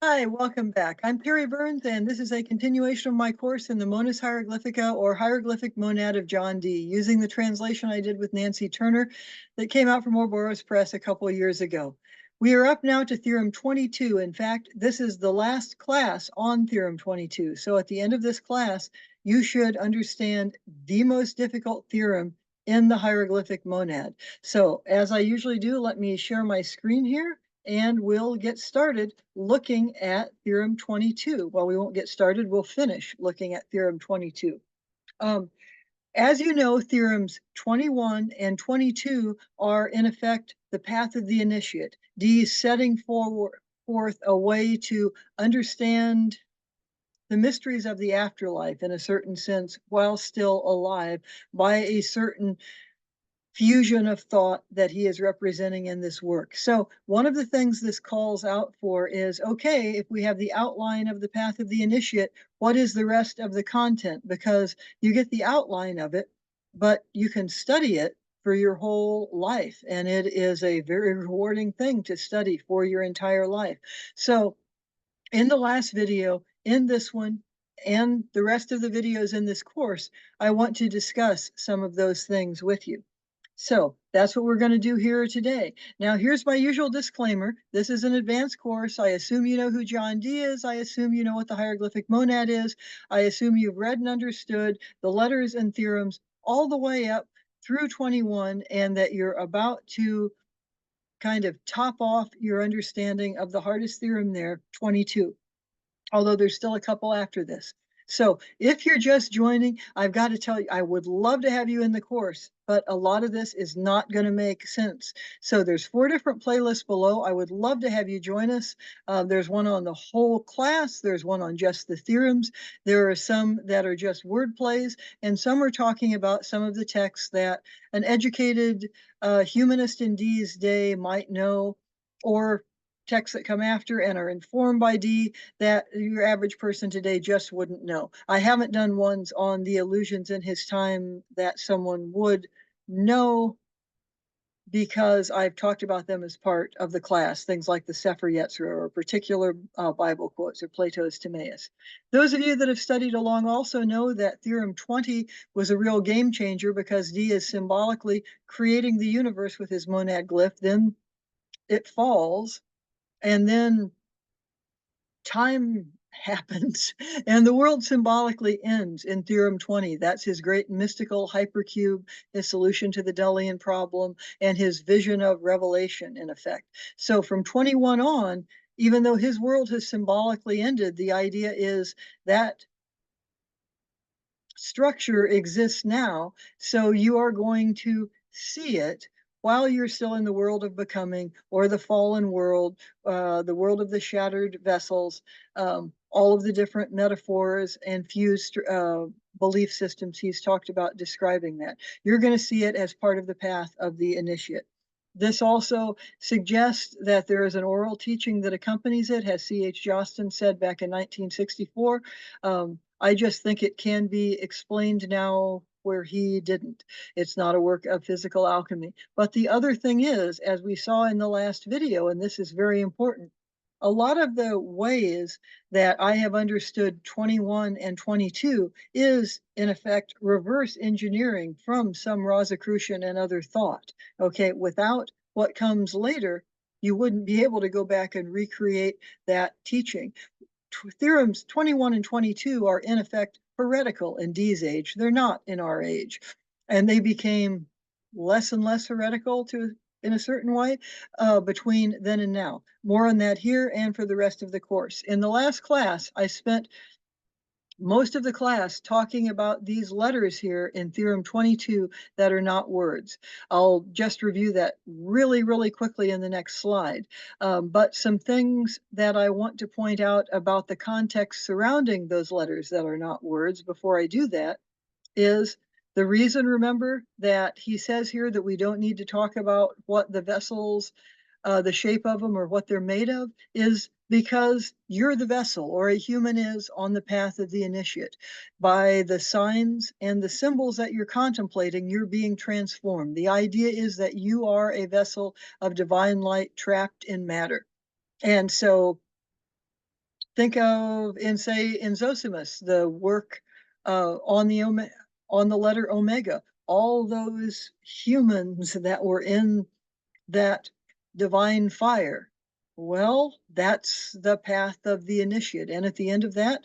Hi, welcome back. I'm Perry Burns, and this is a continuation of my course in the Monas Hieroglyphica or Hieroglyphic Monad of John Dee, using the translation I did with Nancy Turner that came out from Ouroboros Press a couple of years ago. We are up now to Theorem 22. In fact, this is the last class on Theorem 22. So at the end of this class, you should understand the most difficult theorem in the Hieroglyphic Monad. So as I usually do, let me share my screen here and we'll get started looking at Theorem 22. Well, we won't get started, we'll finish looking at Theorem 22. As you know, Theorems 21 and 22 are, in effect, the path of the initiate. D is setting forth a way to understand the mysteries of the afterlife in a certain sense while still alive by a certain fusion of thought that he is representing in this work. So one of the things this calls out for is, okay, if we have the outline of the path of the initiate, what is the rest of the content? Because you get the outline of it, but you can study it for your whole life. And it is a very rewarding thing to study for your entire life. So in the last video, in this one, and the rest of the videos in this course, I want to discuss some of those things with you. So that's what we're going to do here today. Now, here's my usual disclaimer. This is an advanced course. I assume you know who John Dee is. I assume you know what the hieroglyphic monad is. I assume you've read and understood the letters and theorems all the way up through 21, and that you're about to kind of top off your understanding of the hardest theorem there, 22, although there's still a couple after this. So if you're just joining, I've got to tell you, I would love to have you in the course, but a lot of this is not going to make sense. So there's 4 different playlists below. I would love to have you join us. There's one on the whole class. There's one on just the theorems. There are some that are just word plays, and some are talking about some of the texts that an educated humanist in Dee's day might know, or texts that come after and are informed by Dee that your average person today just wouldn't know. I haven't done ones on the illusions in his time that someone would know because I've talked about them as part of the class, things like the Sefer Yetzirah or particular Bible quotes or Plato's Timaeus. Those of you that have studied along also know that Theorem 20 was a real game changer because Dee is symbolically creating the universe with his monad glyph, then it falls, and then time happens and the world symbolically ends in Theorem 20. That's his great mystical hypercube, his solution to the Delian problem, and his vision of revelation, in effect. So from 21 on, even though his world has symbolically ended, the idea is that structure exists now, so you are going to see it while you're still in the world of becoming, or the fallen world, the world of the shattered vessels, all of the different metaphors and fused belief systems he's talked about describing that. You're going to see it as part of the path of the initiate. This also suggests that there is an oral teaching that accompanies it, as C.H. Jostyn said back in 1964. I just think it can be explained now where he didn't. It's not a work of physical alchemy. But the other thing is, as we saw in the last video, and this is very important, a lot of the ways that I have understood 21 and 22 is, in effect, reverse engineering from some Rosicrucian and other thought. Okay, without what comes later, you wouldn't be able to go back and recreate that teaching. Theorems 21 and 22 are, in effect, heretical in Dee's age. They're not in our age. And they became less and less heretical in a certain way between then and now. More on that here and for the rest of the course. In the last class, I spent most of the class talking about these letters here in Theorem 22 that are not words. I'll just review that really, really quickly in the next slide. But some things that I want to point out about the context surrounding those letters that are not words before I do that is the reason, remember, that he says here that we don't need to talk about what the vessels, the shape of them or what they're made of, is because you're the vessel, or a human is on the path of the initiate. By the signs and the symbols that you're contemplating, you're being transformed. The idea is that you are a vessel of divine light trapped in matter. And so Think of, in Zosimus, the work on the letter omega. All those humans that were in that divine fire. Well, that's the path of the initiate. And at the end of that,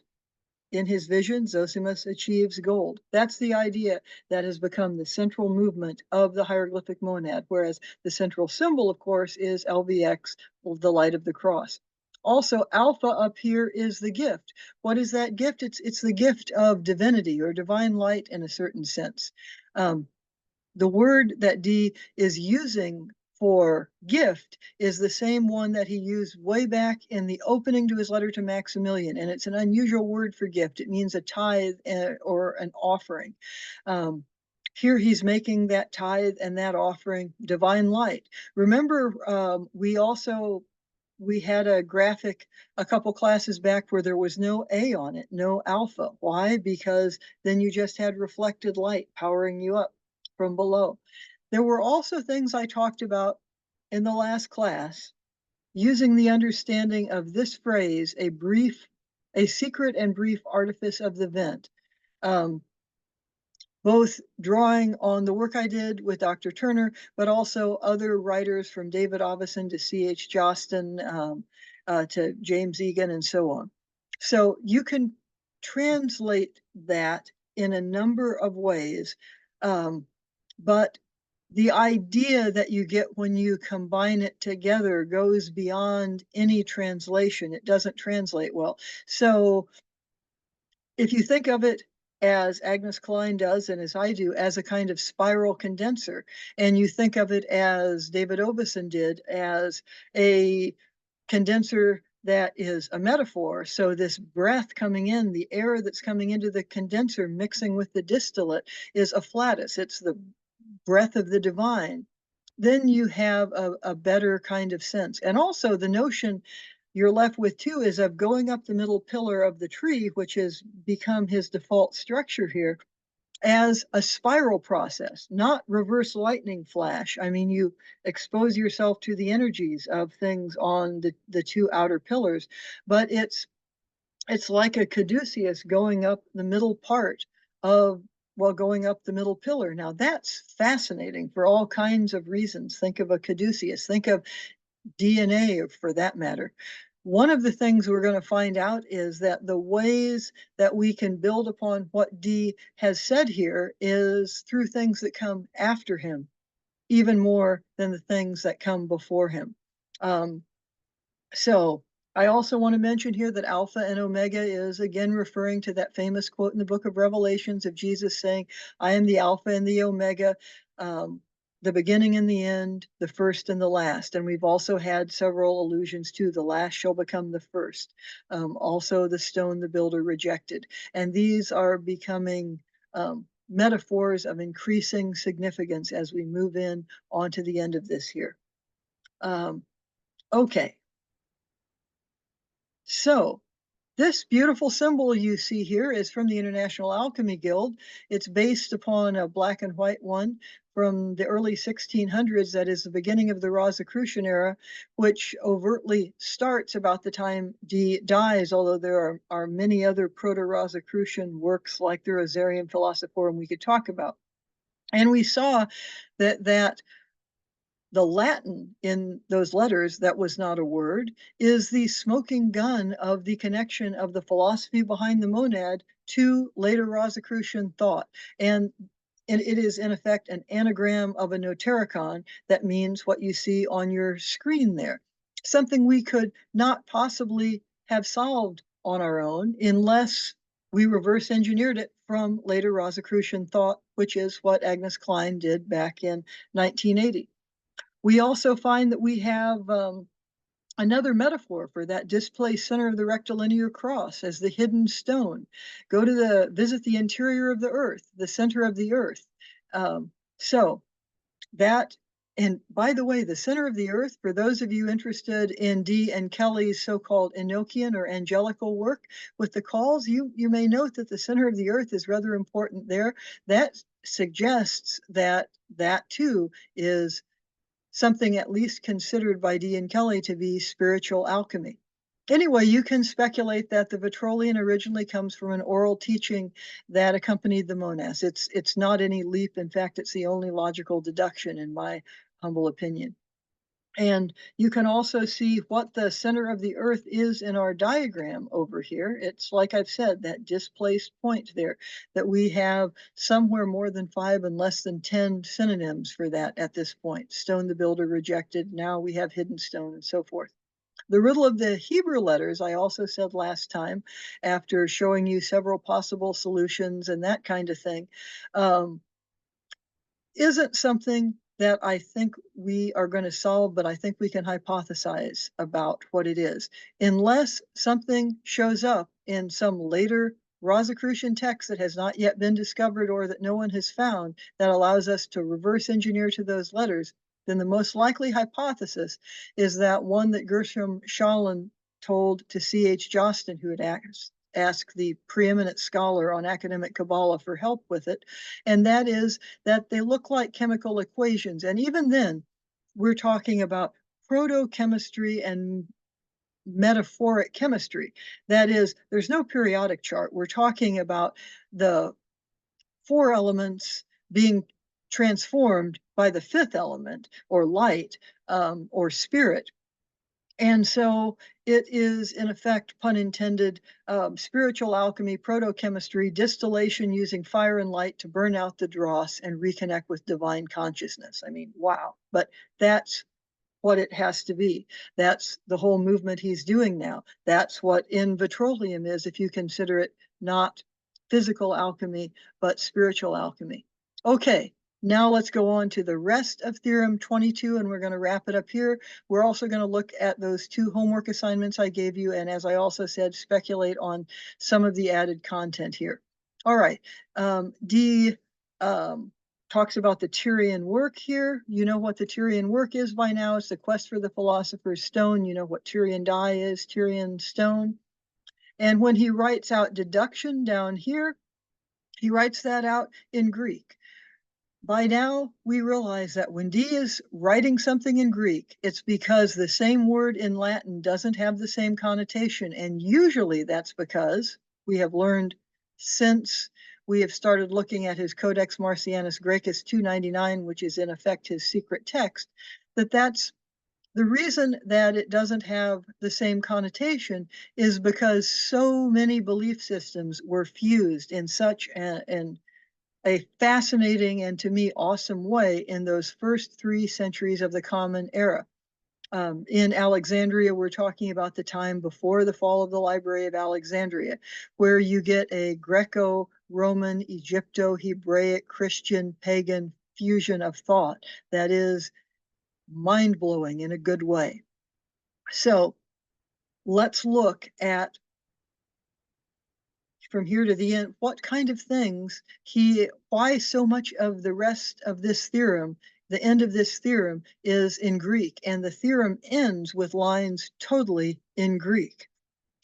in his vision, Zosimus achieves gold. That's the idea that has become the central movement of the hieroglyphic monad, whereas the central symbol, of course, is LVX, the light of the cross. Also, alpha up here is the gift. What is that gift? It's the gift of divinity or divine light in a certain sense. The word that D is using for gift is the same one that he used way back in the opening to his letter to Maximilian. And it's an unusual word for gift. It means a tithe or an offering. Here he's making that tithe and that offering divine light. Remember, we had a graphic a couple classes back where there was no A on it, no alpha. Why? Because then you just had reflected light powering you up from below. There were also things I talked about in the last class using the understanding of this phrase, a secret and brief artifice of the vent. Both drawing on the work I did with Dr. Turner, but also other writers from David Ovison to C.H. Jostin to James Egan and so on. So you can translate that in a number of ways, but the idea that you get when you combine it together goes beyond any translation. It doesn't translate well. So if you think of it as Agnes Klein does, and as I do, as a kind of spiral condenser, and you think of it as David Ovison did, as a condenser that is a metaphor. So this breath coming in, the air that's coming into the condenser mixing with the distillate is afflatus. It's the breath of the divine. Then you have a better kind of sense. And also the notion you're left with too is of going up the middle pillar of the tree, which has become his default structure here, as a spiral process, not reverse lightning flash. I mean, you expose yourself to the energies of things on the two outer pillars, but it's like a caduceus going up the middle part of, well, going up the middle pillar. Now that's fascinating for all kinds of reasons. Think of a caduceus, think of DNA for that matter. One of the things we're going to find out is that the ways that we can build upon what D has said here is through things that come after him, even more than the things that come before him. So I also want to mention here that Alpha and Omega is again referring to that famous quote in the book of Revelations of Jesus saying, I am the Alpha and the Omega, the beginning and the end, the first and the last. And we've also had several allusions to the last shall become the first. Also the stone the builder rejected. And these are becoming metaphors of increasing significance as we move in onto the end of this here. Okay. So this beautiful symbol you see here is from the International Alchemy Guild. It's based upon a black and white one from the early 1600s, that is the beginning of the Rosicrucian era, which overtly starts about the time Dee dies, although there are many other proto-Rosicrucian works like the Rosarium Philosophorum we could talk about. And we saw that the Latin in those letters, that was not a word, is the smoking gun of the connection of the philosophy behind the monad to later Rosicrucian thought. And it is in effect an anagram of a notericon that means what you see on your screen there. Something we could not possibly have solved on our own unless we reverse engineered it from later Rosicrucian thought, which is what Agnes Klein did back in 1980. We also find that we have another metaphor for that displaced center of the rectilinear cross as the hidden stone. Go to visit the interior of the earth, the center of the earth. So that, and by the way, the center of the earth, for those of you interested in Dee and Kelly's so-called Enochian or angelical work with the calls, you may note that the center of the earth is rather important there. That suggests that too is something at least considered by Dee and Kelly to be spiritual alchemy. Anyway, you can speculate that the Vitrolian originally comes from an oral teaching that accompanied the Monas. It's not any leap. In fact, it's the only logical deduction, in my humble opinion. And you can also see what the center of the Earth is in our diagram over here. It's like I've said, that displaced point there, that we have somewhere more than 5 and less than 10 synonyms for that at this point. Stone the builder rejected. Now we have hidden stone and so forth. The riddle of the Hebrew letters, I also said last time, after showing you several possible solutions and that kind of thing, isn't something that I think we are going to solve, but I think we can hypothesize about what it is, unless something shows up in some later Rosicrucian text that has not yet been discovered or that no one has found that allows us to reverse engineer to those letters. Then the most likely hypothesis is that one that Gershom Scholem told to C.H. Jostin, who had asked the preeminent scholar on academic Kabbalah for help with it, and that is that they look like chemical equations. And even then, we're talking about proto-chemistry and metaphoric chemistry. That is, there's no periodic chart. We're talking about the 4 elements being transformed by the 5th element, or light, or spirit. And so it is, in effect, pun intended, spiritual alchemy, proto-chemistry, distillation using fire and light to burn out the dross and reconnect with divine consciousness. I mean, wow. But that's what it has to be. That's the whole movement he's doing now. That's what in Vitrolium is, if you consider it not physical alchemy, but spiritual alchemy. Okay, now let's go on to the rest of Theorem 22, and we're going to wrap it up here. We're also going to look at those 2 homework assignments I gave you, and as I also said, speculate on some of the added content here. All right, D talks about the Tyrian work here. You know what the Tyrian work is by now. It's the quest for the philosopher's stone. You know what Tyrian dye is, Tyrian stone. And when he writes out deduction down here, he writes that out in Greek. By now, we realize that when D is writing something in Greek, it's because the same word in Latin doesn't have the same connotation. And usually that's because we have learned since we have started looking at his Codex Marcianus Graecus 299, which is in effect his secret text, that's the reason that it doesn't have the same connotation is because so many belief systems were fused in such a fascinating and to me awesome way in those first 3 centuries of the Common Era. In Alexandria, we're talking about the time before the fall of the Library of Alexandria, where you get a Greco-Roman, Egypto-Hebraic, Christian, pagan fusion of thought that is mind-blowing in a good way. So let's look at, from here to the end, what kind of things why so much of the rest of this theorem, the end of this theorem, is in Greek, and the theorem ends with lines totally in Greek.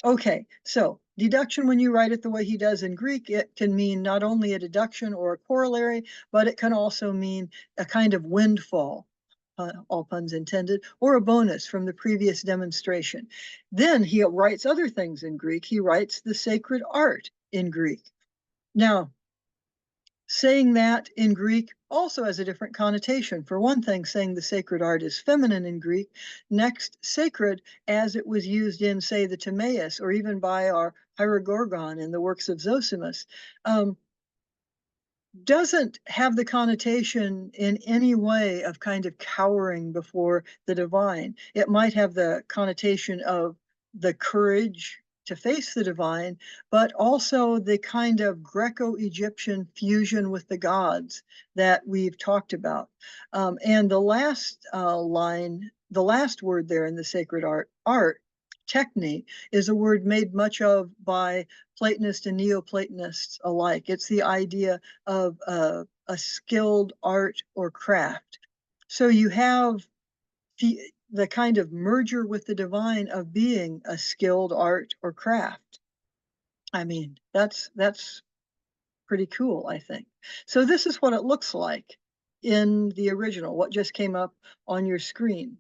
Okay, so deduction, when you write it the way he does in Greek, it can mean not only a deduction or a corollary, but it can also mean a kind of windfall, all puns intended, or a bonus from the previous demonstration. Then he writes other things in Greek. He writes the sacred art in Greek. Now, saying that in Greek also has a different connotation. For one thing, saying the sacred art is feminine in Greek. Next, sacred, as it was used in, say, the Timaeus, or even by our Hierogorgon in the works of Zosimus, doesn't have the connotation in any way of kind of cowering before the divine. It might have the connotation of the courage to face the divine, but also the kind of Greco-Egyptian fusion with the gods that we've talked about. And the last line, the last word there in the sacred art, techne, is a word made much of by Platonists and Neoplatonists alike. It's the idea of a skilled art or craft. So you have the kind of merger with the divine of being a skilled art or craft. I mean, that's pretty cool, I think. So this is what it looks like in the original, what just came up on your screen.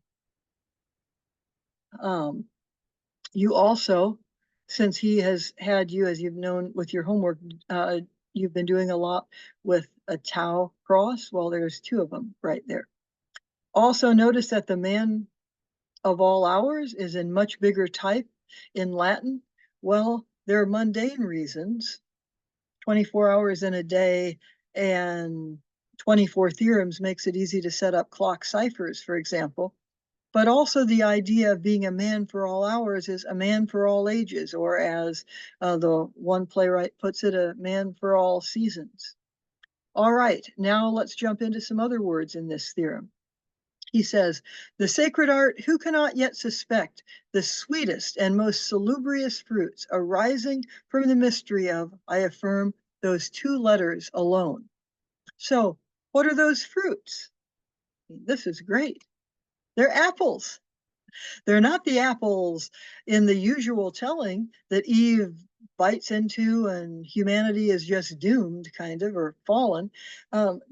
You also, since he has had you, as you've known with your homework, you've been doing a lot with a Tau cross. Well, there's two of them right there. Also notice that the man of all hours is in much bigger type in Latin. Well, there are mundane reasons, 24 hours in a day and 24 theorems makes it easy to set up clock ciphers, for example. But also the idea of being a man for all hours is a man for all ages, or as the one playwright puts it, a man for all seasons. All right, now let's jump into some other words in this theorem. He says, the sacred art, who cannot yet suspect the sweetest and most salubrious fruits arising from the mystery of, I affirm, those two letters alone. So what are those fruits? This is great. They're apples. They're not the apples in the usual telling that Eve bites into and humanity is just doomed, kind of, or fallen.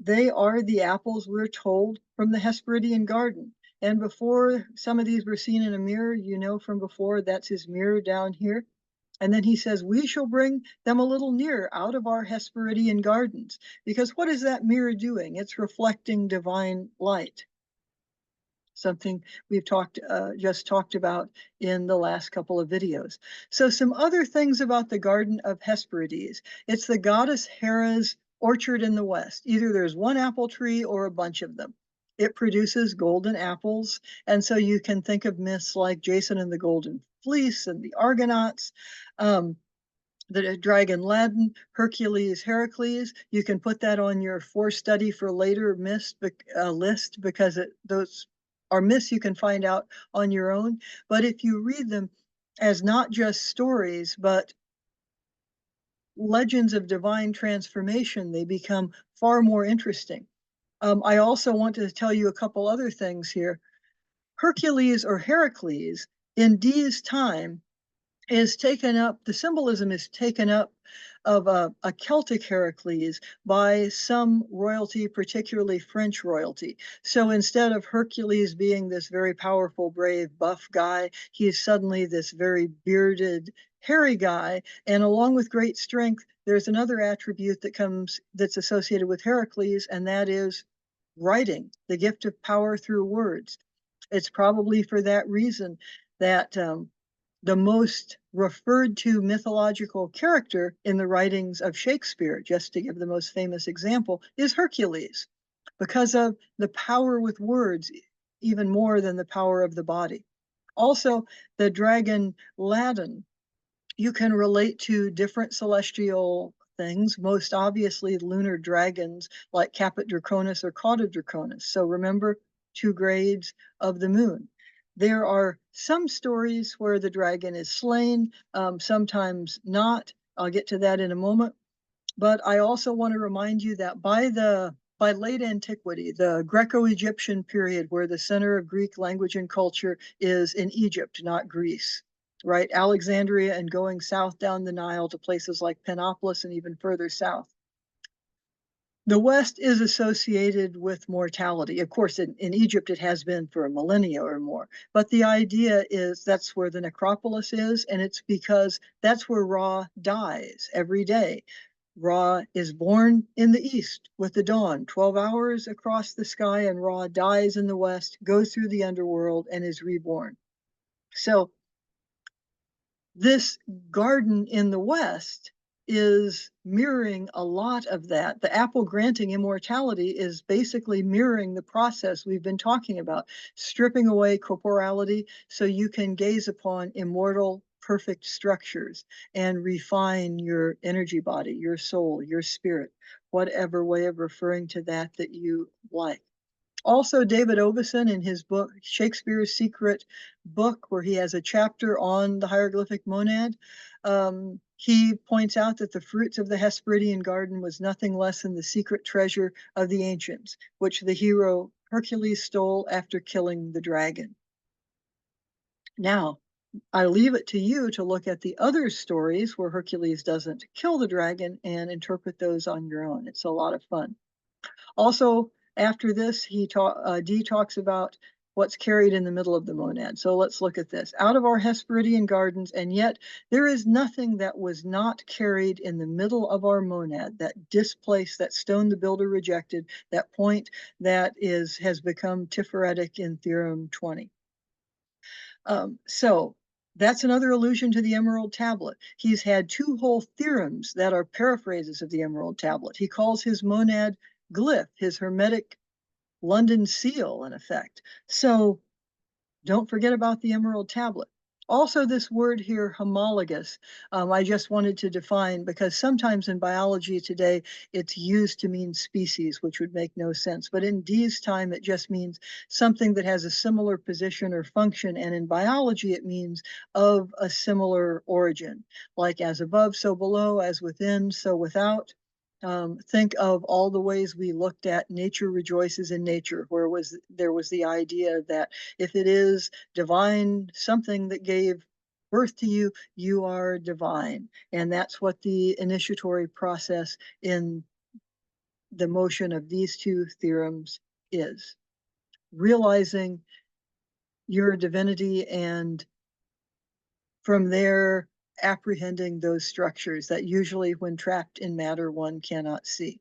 They are the apples we're told from the Hesperidian garden. And before some of these were seen in a mirror, you know from before, that's his mirror down here. And then he says, we shall bring them a little nearer out of our Hesperidian gardens. Because what is that mirror doing? It's reflecting divine light, something we've just talked about in the last couple of videos. So some other things about the Garden of Hesperides. It's the goddess Hera's orchard in the west. Either there's one apple tree or a bunch of them. It produces golden apples, and so you can think of myths like Jason and the Golden Fleece and the Argonauts. The dragon Ladin, Hercules, Heracles. You can put that on your for study for later list because those are myths you can find out on your own. But if you read them as not just stories, but legends of divine transformation, they become far more interesting. I also want to tell you a couple other things here. Hercules or Heracles in Dee's time is taken up, the symbolism is taken up of a Celtic Heracles by some royalty, particularly French royalty. So instead of Hercules being this very powerful, brave, buff guy, he's suddenly this very bearded, hairy guy. And along with great strength, there's another attribute that's associated with Heracles, and that is writing, the gift of power through words. It's probably for that reason that the most referred to mythological character in the writings of Shakespeare, just to give the most famous example, is Hercules, because of the power with words, even more than the power of the body. Also, the dragon Ladin, you can relate to different celestial things, most obviously lunar dragons like Caput Draconis or Cauda Draconis. So remember, 2 grades of the moon. There are some stories where the dragon is slain, sometimes not. I'll get to that in a moment. But I also want to remind you that by late antiquity, the Greco-Egyptian period, where the center of Greek language and culture is in Egypt, not Greece, right? Alexandria and going south down the Nile to places like Panopolis and even further south. The West is associated with mortality. Of course, in Egypt, it has been for a millennia or more. But the idea is that's where the necropolis is, and it's because that's where Ra dies every day. Ra is born in the east with the dawn, 12 hours across the sky, and Ra dies in the west, goes through the underworld, and is reborn. So this garden in the west is mirroring a lot of that. The apple granting immortality is basically mirroring the process we've been talking about, stripping away corporality so you can gaze upon immortal, perfect structures and refine your energy body, your soul, your spirit, whatever way of referring to that you like. Also, David Oveson in his book, Shakespeare's Secret Book, where he has a chapter on the hieroglyphic monad, he points out that the fruits of the Hesperidian garden was nothing less than the secret treasure of the ancients, which the hero Hercules stole after killing the dragon. Now, I leave it to you to look at the other stories where Hercules doesn't kill the dragon and interpret those on your own. It's a lot of fun. Also, after this, Dee talks about what's carried in the middle of the monad. So let's look at this. Out of our Hesperidian gardens, and yet there is nothing that was not carried in the middle of our monad, that displaced, that stone the builder rejected, that point that has become Tiphoretic in Theorem 20. So that's another allusion to the Emerald Tablet. He's had two whole theorems that are paraphrases of the Emerald Tablet. He calls his monad glyph, his Hermetic London seal, in effect. So don't forget about the Emerald Tablet. Also, this word here, homologous, I just wanted to define because sometimes in biology today, it's used to mean species, which would make no sense. But in Dee's time, it just means something that has a similar position or function. And in biology, it means of a similar origin, like as above, so below, as within, so without. Think of all the ways we looked at nature rejoices in nature, where there was the idea that if it is divine, something that gave birth to you, you are divine. And that's what the initiatory process in the motion of these two theorems is. Realizing your divinity and from there apprehending those structures that usually when trapped in matter one cannot see.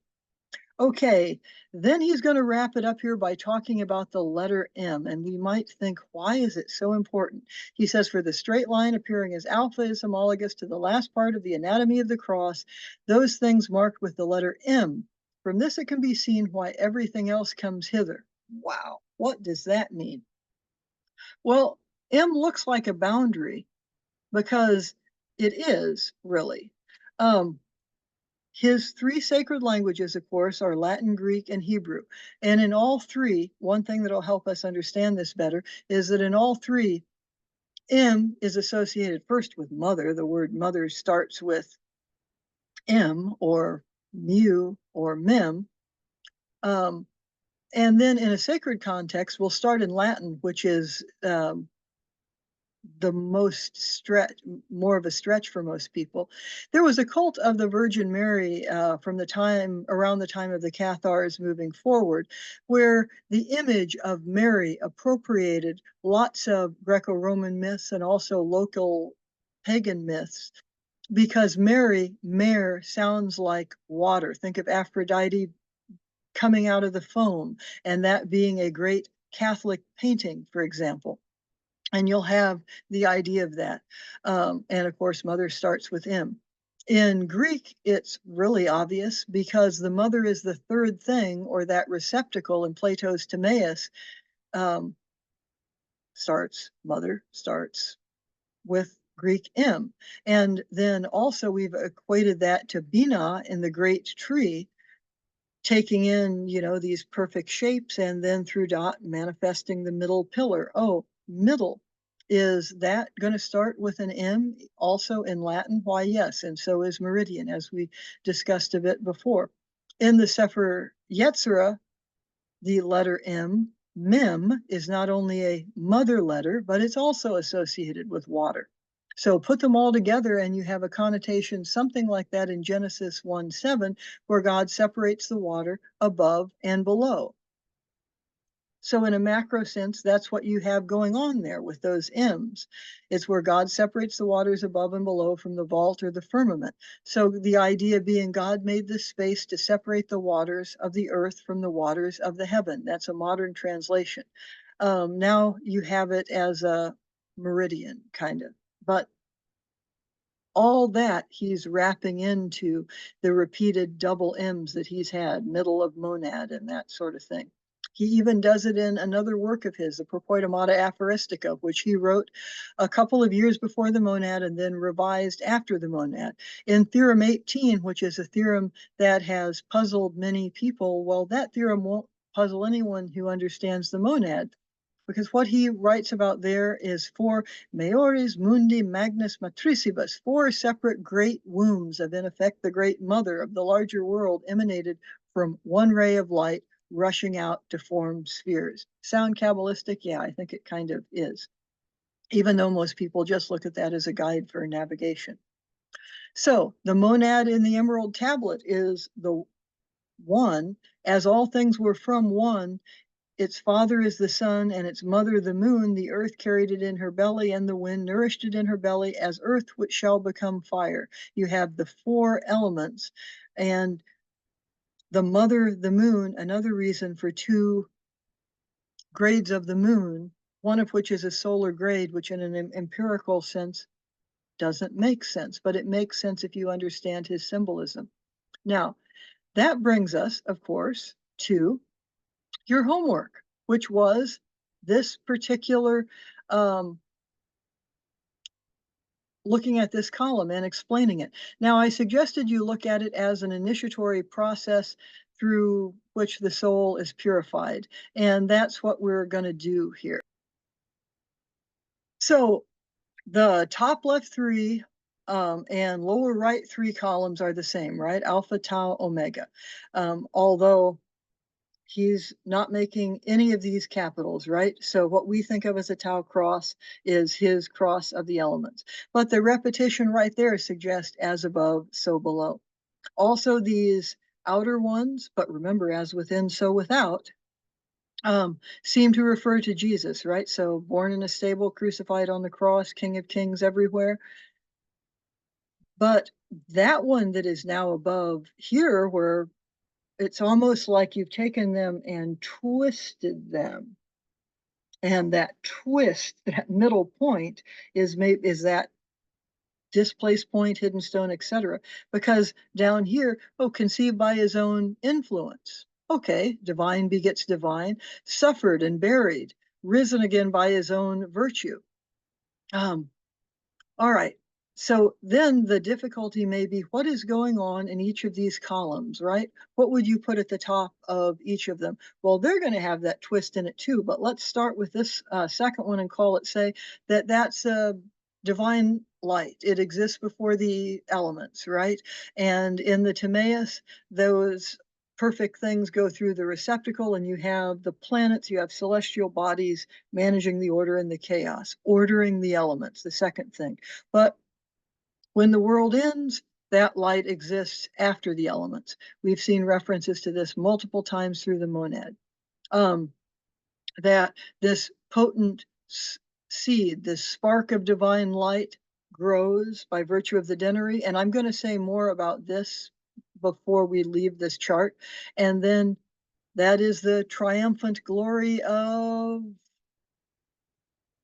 Okay, then he's going to wrap it up here by talking about the letter M, and we might think, why is it so important? He says, for the straight line appearing as alpha is homologous to the last part of the anatomy of the cross, those things marked with the letter M. From this it can be seen why everything else comes hither. Wow, what does that mean? Well, M looks like a boundary because it is really. His three sacred languages, of course, are Latin, Greek, and Hebrew. And in all three, one thing that'll help us understand this better is that in all three, M is associated first with mother. The word mother starts with M or mu or mem. And then in a sacred context, we'll start in Latin, which is the most stretch, more of a stretch for most people. There was a cult of the Virgin Mary from the time, around the time of the Cathars moving forward, where the image of Mary appropriated lots of Greco-Roman myths and also local pagan myths, because Mary, mare, sounds like water. Think of Aphrodite coming out of the foam, and that being a great Catholic painting, for example. And you'll have the idea of that. And of course, mother starts with M. In Greek, it's really obvious because the mother is the third thing, or that receptacle in Plato's Timaeus mother starts with Greek M. And then also we've equated that to Bina in the great tree, taking in, these perfect shapes, and then through dot manifesting the middle pillar. Oh, middle. Is that going to start with an M also in Latin? Why, yes, and so is meridian, as we discussed a bit before. In the Sefer Yetzirah, the letter M, mem, is not only a mother letter, but it's also associated with water. So put them all together and you have a connotation, something like that in Genesis 1:7, where God separates the water above and below. So in a macro sense, that's what you have going on there with those M's. It's where God separates the waters above and below from the vault or the firmament. So the idea being God made this space to separate the waters of the earth from the waters of the heaven. That's a modern translation. Now you have it as a meridian, kind of. But all that he's wrapping into the repeated double M's that he's had, middle of monad and that sort of thing. He even does it in another work of his, the Propoitomata Aphoristica, which he wrote a couple of years before the monad and then revised after the monad. In Theorem 18, which is a theorem that has puzzled many people, well, that theorem won't puzzle anyone who understands the monad, because what he writes about there is four maiores mundi magnus matricibus, four separate great wombs of, in effect, the great mother of the larger world, emanated from one ray of light rushing out to form spheres. Sound Kabbalistic? Yeah, I think it kind of is, even though most people just look at that as a guide for navigation. So the monad in the Emerald Tablet is the one, as all things were from one, its father is the sun, and its mother the moon. The earth carried it in her belly, and the wind nourished it in her belly, as earth which shall become fire. You have the four elements, and the mother, the moon, another reason for two grades of the moon, one of which is a solar grade, which in an empirical sense doesn't make sense, but it makes sense if you understand his symbolism. Now, that brings us, of course, to your homework, which was this particular looking at this column and explaining it. Now, I suggested you look at it as an initiatory process through which the soul is purified, and that's what we're going to do here. So the top left three and lower right three columns are the same, right? Alpha, tau, omega. Although he's not making any of these capitals, right? So what we think of as a tau cross is his cross of the elements. But the repetition right there suggests as above, so below. Also these outer ones, but remember, as within, so without, seem to refer to Jesus, right? So born in a stable, crucified on the cross, King of Kings everywhere. But that one that is now above here, where it's almost like you've taken them and twisted them. And that twist, that middle point, is that displaced point, hidden stone, etc. Because down here, conceived by his own influence. Okay, divine begets divine, suffered and buried, risen again by his own virtue. All right. So then the difficulty may be what is going on in each of these columns, right? What would you put at the top of each of them? Well, they're going to have that twist in it too, but let's start with this second one and call it, say, that's divine light. It exists before the elements, right? And in the Timaeus, those perfect things go through the receptacle, and you have the planets, you have celestial bodies managing the order and the chaos, ordering the elements, the second thing. But when the world ends, that light exists after the elements. We've seen references to this multiple times through the monad. That this potent seed, this spark of divine light, grows by virtue of the denary. And I'm going to say more about this before we leave this chart. And then that is the triumphant glory of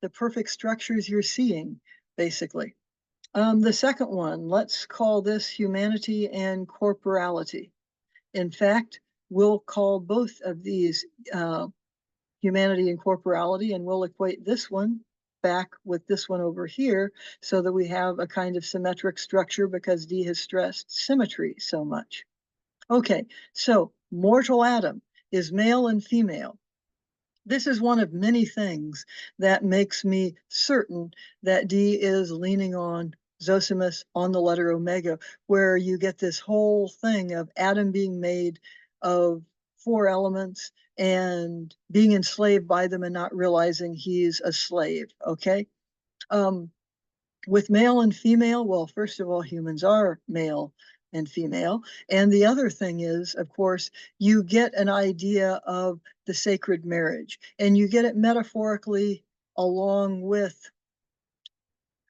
the perfect structures you're seeing, basically. The second one, let's call this humanity and corporality. In fact, we'll call both of these humanity and corporality, and we'll equate this one back with this one over here so that we have a kind of symmetric structure, because Dee has stressed symmetry so much. Okay, so mortal Adam is male and female. This is one of many things that makes me certain that Dee is leaning on Zosimus, on the letter omega, where you get this whole thing of Adam being made of four elements and being enslaved by them and not realizing he's a slave, okay? With male and female, well, first of all, humans are male and female. And the other thing is, of course, you get an idea of the sacred marriage, and you get it metaphorically along with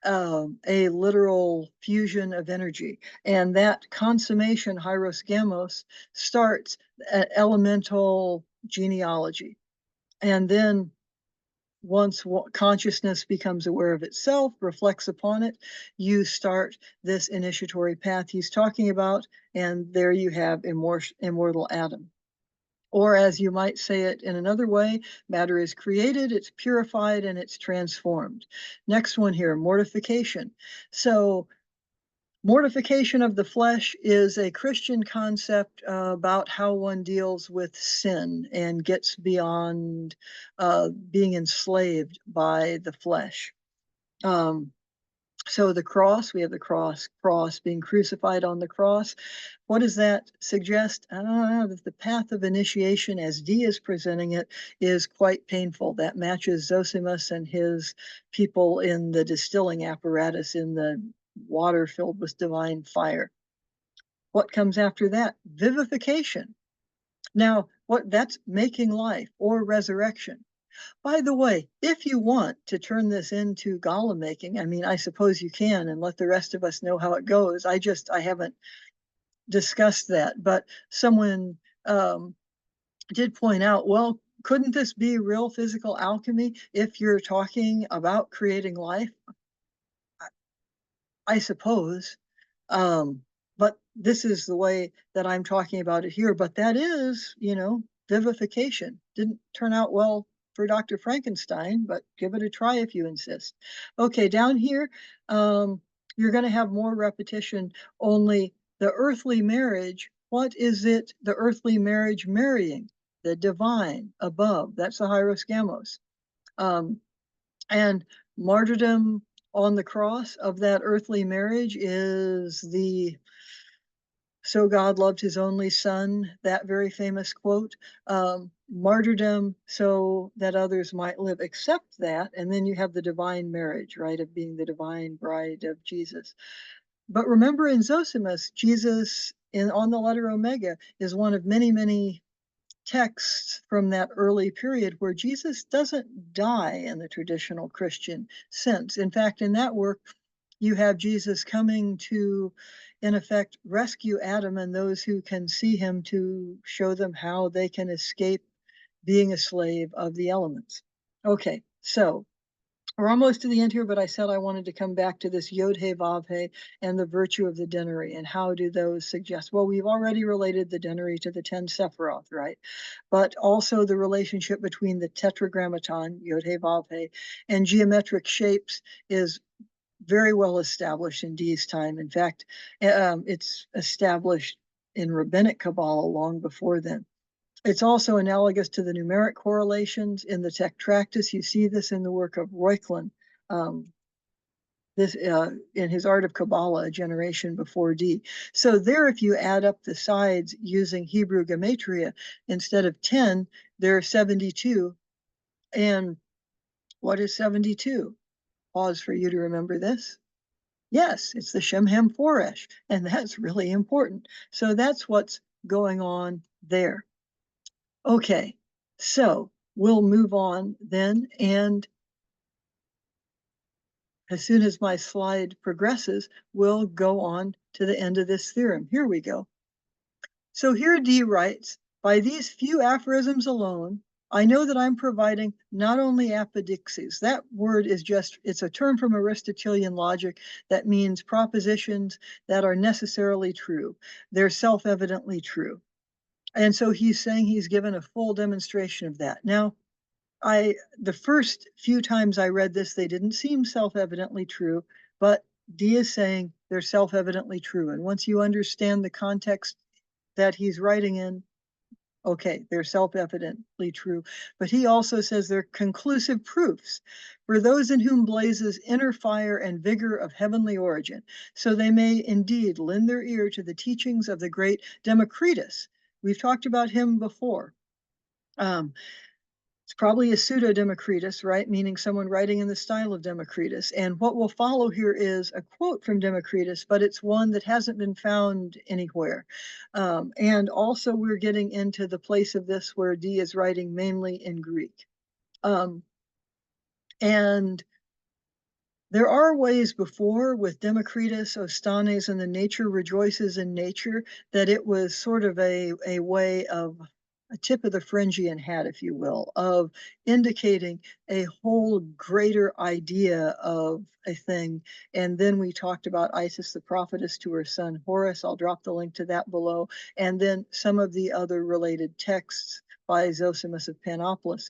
a literal fusion of energy. And that consummation, hieros gamos, starts at elemental genealogy. And then once consciousness becomes aware of itself, reflects upon it, you start this initiatory path he's talking about, and there you have immortal Adam. Or as you might say it in another way, matter is created, it's purified, and it's transformed. Next one here, mortification. So mortification of the flesh is a Christian concept about how one deals with sin and gets beyond being enslaved by the flesh. So the cross, we have the cross being crucified on the cross. What does that suggest? That the path of initiation, as Dee is presenting it, is quite painful. That matches Zosimus and his people in the distilling apparatus in the water filled with divine fire. What comes after that? Vivification. Now, That's making life or resurrection. By the way, if you want to turn this into golem making, I mean, I suppose you can, and let the rest of us know how it goes. I haven't discussed that, but someone did point out, well, couldn't this be real physical alchemy if you're talking about creating life? I suppose. But this is the way that I'm talking about it here. But that is, vivification. Didn't turn out well for Dr. Frankenstein, but give it a try if you insist. Okay, down here, you're going to have more repetition, only the earthly marriage. What is it, the earthly marriage marrying? The divine above. That's the hierogamos. And martyrdom on the cross of that earthly marriage is the "So God loved his only son," that very famous quote. Martyrdom so that others might live, accept that. And then you have the divine marriage, right, of being the divine bride of Jesus. But remember, in Zosimus, Jesus on the letter Omega is one of many, many texts from that early period where Jesus doesn't die in the traditional Christian sense. In fact, in that work, you have Jesus coming to, in effect, rescue Adam and those who can see him, to show them how they can escape being a slave of the elements. Okay, so we're almost to the end here, but I said I wanted to come back to this Yod He Vav He and the virtue of the denary, and how do those suggest? Well, we've already related the denary to the 10 Sephiroth, right? But also the relationship between the tetragrammaton, Yod He Vav He, and geometric shapes is very well established in Dee's time. In fact, it's established in rabbinic Kabbalah long before then. It's also analogous to the numeric correlations in the Tetractys. You see this in the work of Reuchlin, in his Art of Kabbalah, a generation before D. So there, if you add up the sides using Hebrew gematria, instead of 10, there are 72. And what is 72? Pause for you to remember this. Yes, it's the Shem Hem Foresh, and that's really important. So that's what's going on there. Okay, so we'll move on then, and as soon as my slide progresses, we'll go on to the end of this theorem. Here we go. So here D writes, by these few aphorisms alone, I know that I'm providing not only apodixes. That word is it's a term from Aristotelian logic that means propositions that are necessarily true. They're self-evidently true. And so he's saying he's given a full demonstration of that. Now, the first few times I read this, they didn't seem self-evidently true, but D is saying they're self-evidently true. And once you understand the context that he's writing in, okay, they're self-evidently true. But he also says they're conclusive proofs for those in whom blazes inner fire and vigor of heavenly origin. So they may indeed lend their ear to the teachings of the great Democritus. We've talked about him before. It's probably a pseudo-Democritus, right? Meaning someone writing in the style of Democritus. And what will follow here is a quote from Democritus, but it's one that hasn't been found anywhere. And also we're getting into the place of this where D is writing mainly in Greek. And there are ways before with Democritus, Ostanes, and the nature rejoices in nature, that it was sort of a way of a tip of the Phrygian hat, if you will, of indicating a whole greater idea of a thing. And then we talked about Isis the prophetess to her son Horus. I'll drop the link to that below. And then some of the other related texts by Zosimus of Panopolis.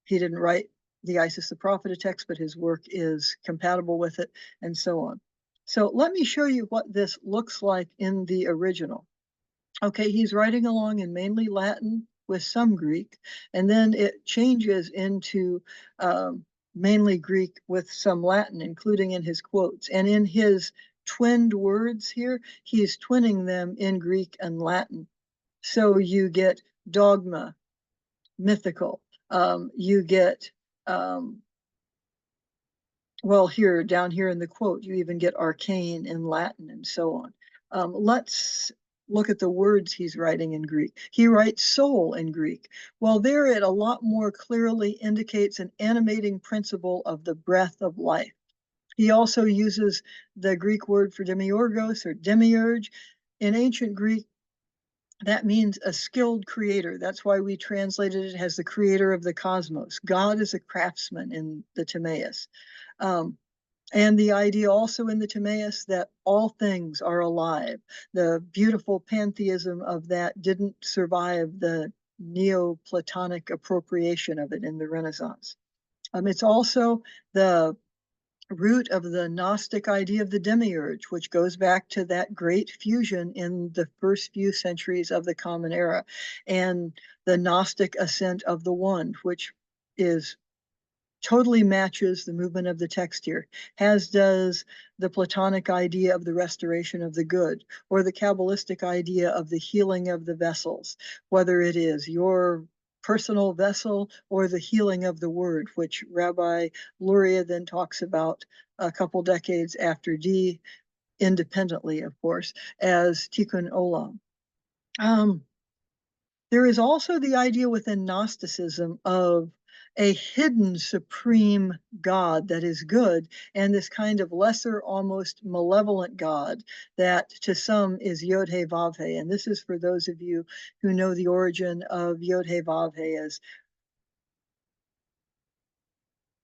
He didn't write the Isis the prophetess text, but his work is compatible with it, and so on. So let me show you what this looks like in the original. Okay, he's writing along in mainly Latin with some Greek, and then it changes into mainly Greek with some Latin, including in his quotes. And in his twinned words here, he's twinning them in Greek and Latin. So you get dogma, mythical. You get, well, down here in the quote, you even get arcane in Latin and so on. Let's look at the words he's writing in Greek. He writes soul in Greek. Well, there it a lot more clearly indicates an animating principle of the breath of life. He also uses the Greek word for demiurgos or demiurge. In ancient Greek, that means a skilled creator. That's why we translated it as the creator of the cosmos. God is a craftsman in the Timaeus. And the idea also in the Timaeus that all things are alive. The beautiful pantheism of that didn't survive the Neoplatonic appropriation of it in the Renaissance. It's also the root of the Gnostic idea of the demiurge, which goes back to that great fusion in the first few centuries of the Common Era, and the Gnostic ascent of the One, which is totally matches the movement of the text here, as does the Platonic idea of the restoration of the good, or the Kabbalistic idea of the healing of the vessels, whether it is your personal vessel or the healing of the word, which Rabbi Luria then talks about a couple decades after Dee, independently, of course, as Tikkun Olam. There is also the idea within Gnosticism of a hidden supreme God that is good, and this kind of lesser, almost malevolent God that to some is Yod He Vav He. And this is for those of you who know the origin of Yod He Vav He as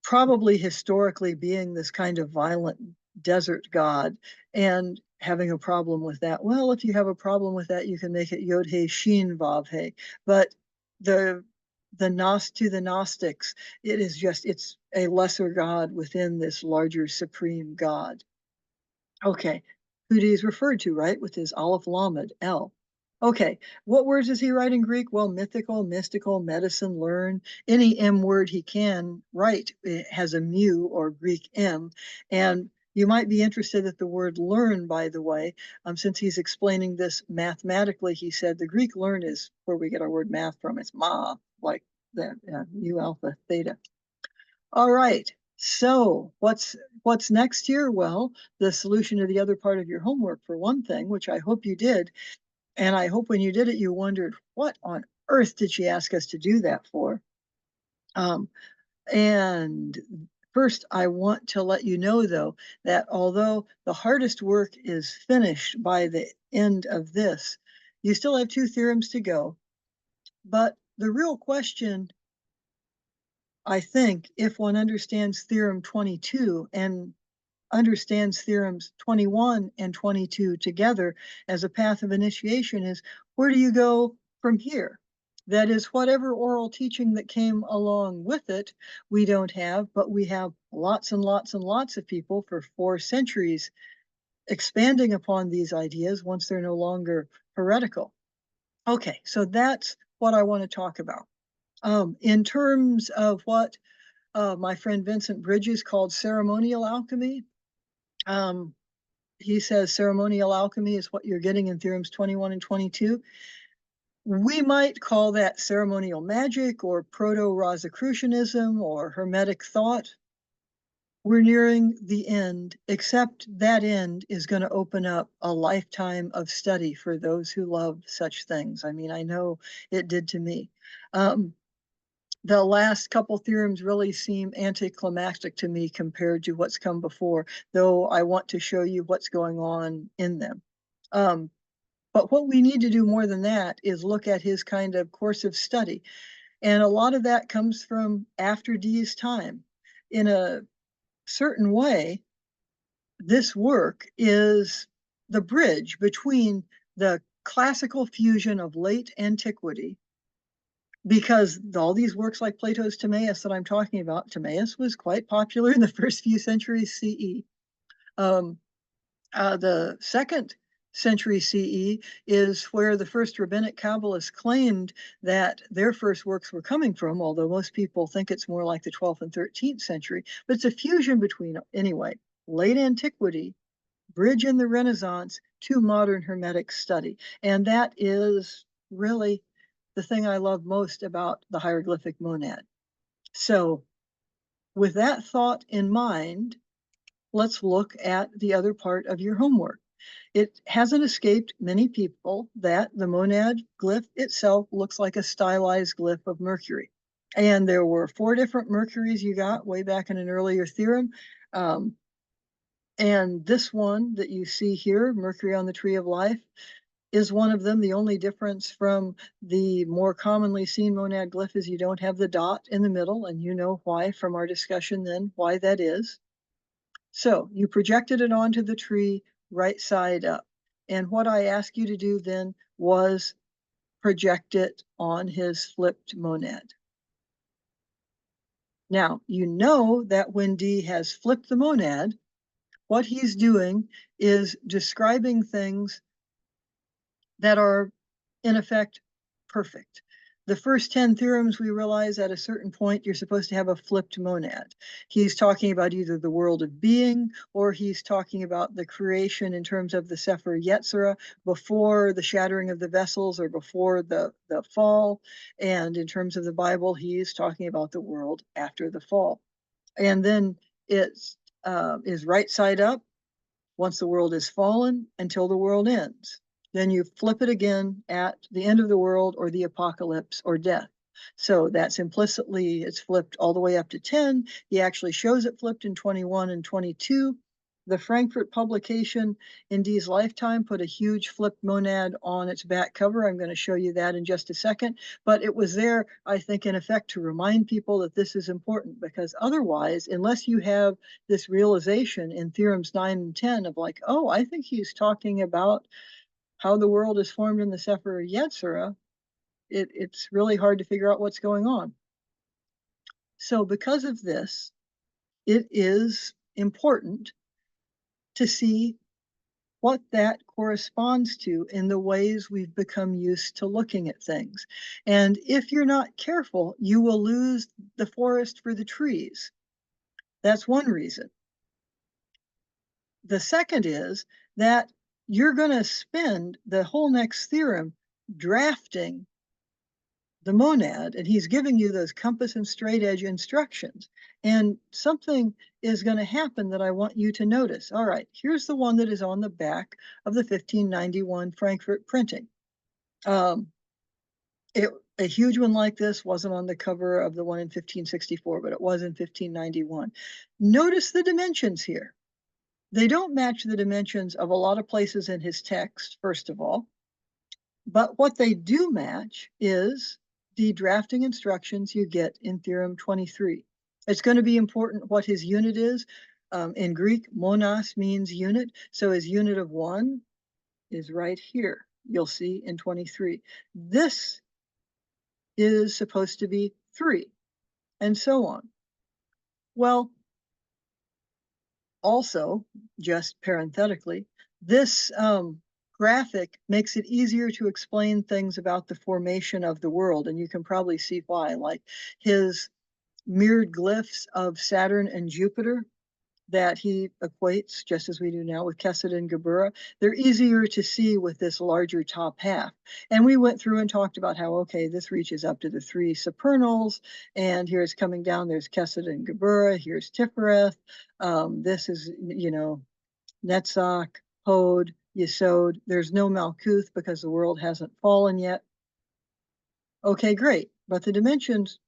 probably historically being this kind of violent desert god and having a problem with that. Well, if you have a problem with that, you can make it Yod He Shin Vav He. But the to the Gnostics, it is just it's a lesser god within this larger supreme god. Okay, who he's referred to, right, with his Aleph Lamed, L. Okay, what words does he write in Greek? Well, mythical, mystical, medicine, learn. Any M word he can write has a mu or Greek M. And you might be interested at the word learn, by the way. Since he's explaining this mathematically, he said the Greek learn is where we get our word math from. It's ma, like the mu alpha theta. All right. So what's next here? Well, the solution to the other part of your homework, for one thing, which I hope you did. And I hope when you did it, you wondered, what on earth did she ask us to do that for? And first, I want to let you know, though, that although the hardest work is finished by the end of this, you still have 2 theorems to go. But the real question, I think, if one understands Theorem 22 and understands theorems 21 and 22 together as a path of initiation, is where do you go from here? That is, whatever oral teaching that came along with it, we don't have, but we have lots and lots and lots of people for 4 centuries expanding upon these ideas once they're no longer heretical. Okay, so that's what I want to talk about. In terms of what my friend Vincent Bridges called ceremonial alchemy, he says ceremonial alchemy is what you're getting in theorems 21 and 22. We might call that ceremonial magic or proto-Rosicrucianism or Hermetic thought. We're nearing the end, except that end is going to open up a lifetime of study for those who love such things. I mean, I know it did to me. The last couple theorems really seem anticlimactic to me compared to what's come before, though I want to show you what's going on in them. But what we need to do more than that is look at his kind of course of study. And a lot of that comes from after Dee's time. In a certain way, this work is the bridge between the classical fusion of late antiquity, because all these works like Plato's Timaeus that I'm talking about, Timaeus was quite popular in the first few centuries CE. The second century CE is where the first rabbinic Kabbalists claimed that their first works were coming from, although most people think it's more like the 12th and 13th century. But it's a fusion between, anyway, late antiquity, bridge in the Renaissance to modern Hermetic study. And that is really the thing I love most about the Hieroglyphic Monad. So with that thought in mind, let's look at the other part of your homework. It hasn't escaped many people that the monad glyph itself looks like a stylized glyph of Mercury. And there were 4 different Mercuries you got way back in an earlier theorem. And this one that you see here, Mercury on the Tree of Life, is one of them. The only difference from the more commonly seen monad glyph is you don't have the dot in the middle, and you know why from our discussion then, why that is. So you projected it onto the tree right side up. And what I asked you to do then was project it on his flipped monad. Now, you know that when D has flipped the monad, what he's doing is describing things that are, in effect, perfect. The first 10 theorems, we realize at a certain point, you're supposed to have a flipped monad. He's talking about either the world of being, or he's talking about the creation in terms of the Sefer Yetzirah before the shattering of the vessels or before the fall. And in terms of the Bible, he's talking about the world after the fall. And then it's is right side up once the world is fallen until the world ends. Then you flip it again at the end of the world or the apocalypse or death. So that's implicitly, it's flipped all the way up to 10. He actually shows it flipped in 21 and 22. The Frankfurt publication in Dee's lifetime put a huge flipped monad on its back cover. I'm going to show you that in just a second. But it was there, I think, in effect, to remind people that this is important, because otherwise, unless you have this realization in theorems 9 and 10 of like, oh, I think he's talking about how the world is formed in the Sefer Yetzirah, it's really hard to figure out what's going on. So because of this, it is important to see what that corresponds to in the ways we've become used to looking at things. And if you're not careful, you will lose the forest for the trees. That's one reason. The second is that you're going to spend the whole next theorem drafting the monad, and he's giving you those compass and straight edge instructions. And something is going to happen that I want you to notice. All right, here's the one that is on the back of the 1591 Frankfurt printing. A huge one like this wasn't on the cover of the one in 1564, but it was in 1591. Notice the dimensions here. They don't match the dimensions of a lot of places in his text, first of all. But what they do match is the drafting instructions you get in Theorem 23. It's going to be important what his unit is. In Greek, monas means unit. So his unit of 1 is right here. You'll see in 23. This is supposed to be 3, and so on. Well, also, just parenthetically, this graphic makes it easier to explain things about the formation of the world, and you can probably see why. Like his mirrored glyphs of Saturn and Jupiter that he equates, just as we do now, with Kesed and Geburah, they're easier to see with this larger top half. And we went through and talked about how, okay, this reaches up to the 3 supernals, and here's coming down, there's Kesed and Geburah, here's Tifereth, this is, you know, Netzach, Hod, Yesod. There's no Malkuth because the world hasn't fallen yet. Okay, great. But the dimensions,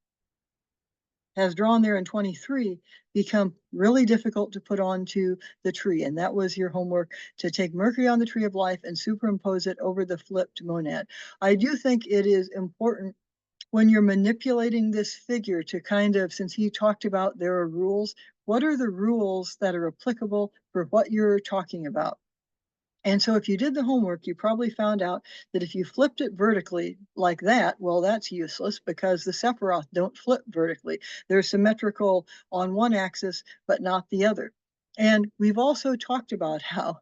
as drawn there in 23, become really difficult to put onto the tree. And that was your homework, to take Mercury on the Tree of Life and superimpose it over the flipped monad. I do think it is important when you're manipulating this figure to kind of, since he talked about there are rules, what are the rules that are applicable for what you're talking about? And so if you did the homework, you probably found out that if you flipped it vertically like that, well, that's useless because the Sephiroth don't flip vertically. They're symmetrical on one axis, but not the other. And we've also talked about how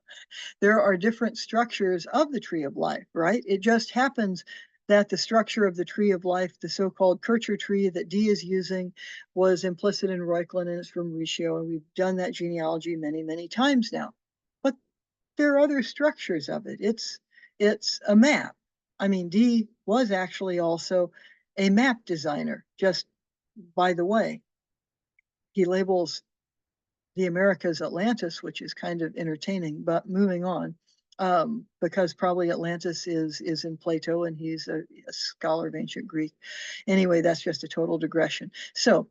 there are different structures of the Tree of Life, right? It just happens that the structure of the Tree of Life, the so-called Kircher tree that Dee is using, was implicit in Reuchlin and it's from Riccio, and we've done that genealogy many, many times now. But there are other structures of it. It's a map. I mean, Dee was actually also a map designer, just by the way. He labels the Americas Atlantis, which is kind of entertaining, but moving on. because probably Atlantis is in Plato and he's a scholar of ancient Greek. Anyway, that's just a total digression. So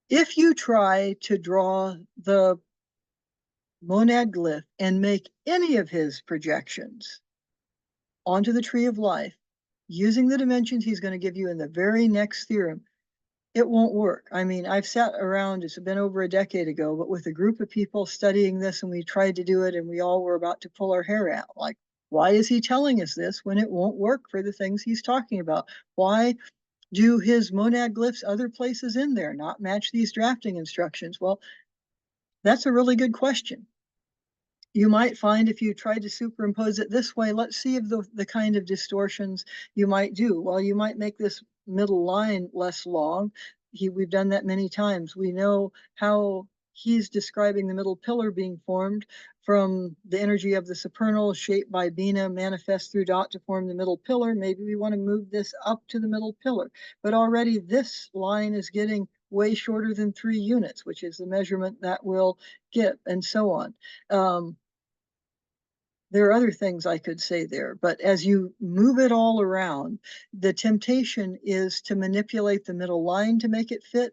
if you try to draw the monad glyph and make any of his projections onto the tree of life using the dimensions he's going to give you in the very next theorem, it won't work. I mean, I've sat around, it's been over a decade ago, but with a group of people studying this, and we tried to do it and we all were about to pull our hair out. Like, why is he telling us this when it won't work for the things he's talking about? Why do his monad glyphs other places in there not match these drafting instructions? Well, that's a really good question. You might find if you tried to superimpose it this way, let's see if the kind of distortions you might do. Well, you might make this middle line less long. We've done that many times. We know how he's describing the middle pillar being formed from the energy of the supernal shaped by Bina manifest through dot to form the middle pillar. Maybe we want to move this up to the middle pillar. But already this line is getting way shorter than 3 units, which is the measurement that we'll get, and so on. There are other things I could say there, but as you move it all around, the temptation is to manipulate the middle line to make it fit.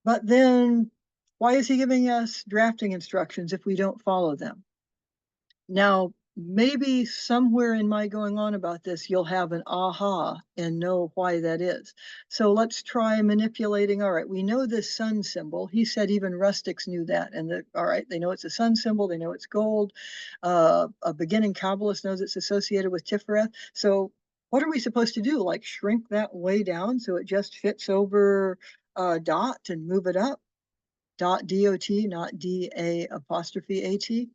But then why is he giving us drafting instructions if we don't follow them? Now, maybe somewhere in my going on about this, you'll have an aha and know why that is. So let's try manipulating. All right, we know this sun symbol. He said even rustics knew that. And all right, they know it's a sun symbol. They know it's gold. A beginning Kabbalist knows it's associated with Tifereth. So what are we supposed to do? Like shrink that way down so it just fits over dot and move it up? Dot D-O-T, not D-A apostrophe A-T.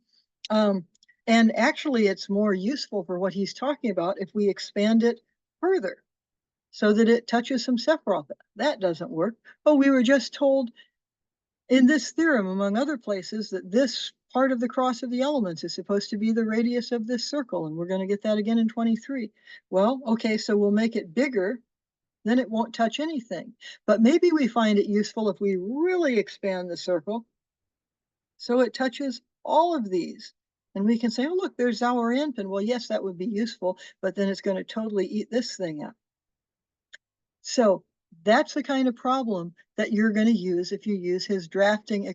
And actually, it's more useful for what he's talking about if we expand it further so that it touches some Sephiroth. That doesn't work. But we were just told in this theorem, among other places, that this part of the cross of the elements is supposed to be the radius of this circle, and we're going to get that again in 23. Well, okay, so we'll make it bigger, then it won't touch anything. But maybe we find it useful if we really expand the circle so it touches all of these. And we can say, oh, look, there's our infant. Well, yes, that would be useful, but then it's going to totally eat this thing up. So that's the kind of problem that you're going to use if you use his drafting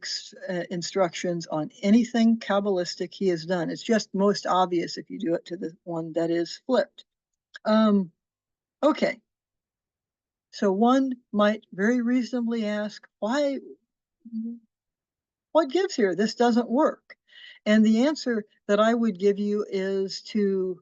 instructions on anything Kabbalistic he has done. It's just most obvious if you do it to the one that is flipped. Okay. So one might very reasonably ask, what gives here? This doesn't work. And the answer that I would give you is to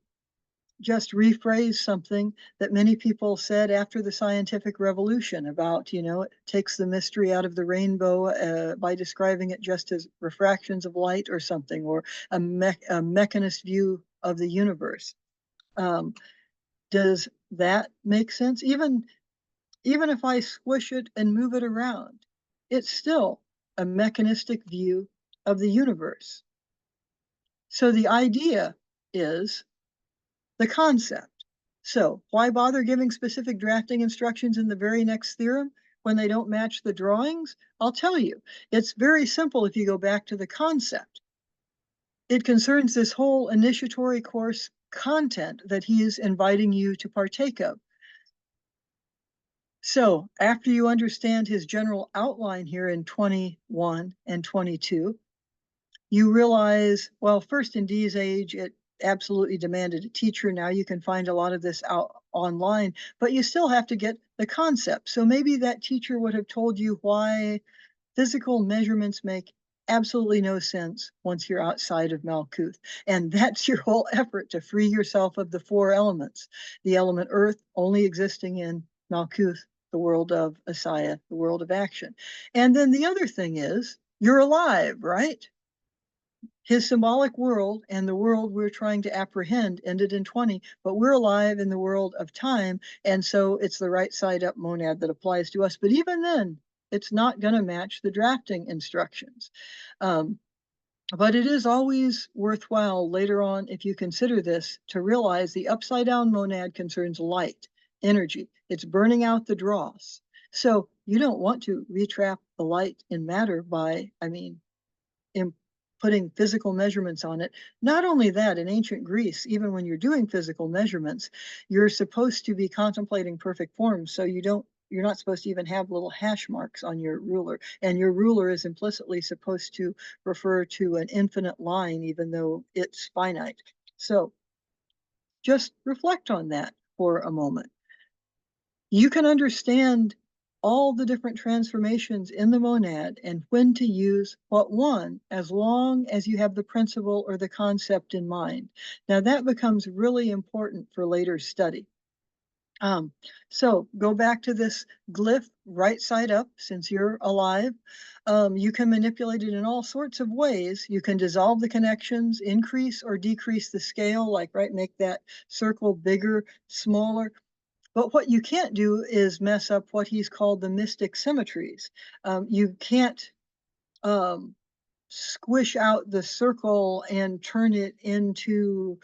just rephrase something that many people said after the scientific revolution about, it takes the mystery out of the rainbow by describing it just as refractions of light or something, or a mechanist view of the universe. Does that make sense? Even if I squish it and move it around, it's still a mechanistic view of the universe. So the idea is the concept. So why bother giving specific drafting instructions in the very next theorem when they don't match the drawings? I'll tell you, it's very simple if you go back to the concept. It concerns this whole initiatory course content that he is inviting you to partake of. So after you understand his general outline here in 21 and 22, you realize, well, first in Dee's age, it absolutely demanded a teacher. Now you can find a lot of this out online, but you still have to get the concept. So maybe that teacher would have told you why physical measurements make absolutely no sense once you're outside of Malkuth. And that's your whole effort to free yourself of the 4 elements. The element earth only existing in Malkuth, the world of Asaya, the world of action. And then the other thing is, you're alive, right? His symbolic world and the world we're trying to apprehend ended in 20, but we're alive in the world of time, and so it's the right side up monad that applies to us. But even then, it's not going to match the drafting instructions. But it is always worthwhile later on, if you consider this, to realize the upside down monad concerns light, energy. It's burning out the dross. So you don't want to retrap the light in matter by, putting physical measurements on it. Not only that, in ancient Greece, even when you're doing physical measurements, you're supposed to be contemplating perfect forms, so you're not supposed to even have little hash marks on your ruler. And your ruler is implicitly supposed to refer to an infinite line, even though it's finite. So just reflect on that for a moment. You can understand all the different transformations in the monad and when to use what one, as long as you have the principle or the concept in mind. Now that becomes really important for later study. So go back to this glyph right side up since you're alive. You can manipulate it in all sorts of ways. You can dissolve the connections, increase or decrease the scale, like, right, make that circle bigger, smaller. But what you can't do is mess up what he's called the mystic symmetries. You can't squish out the circle and turn it into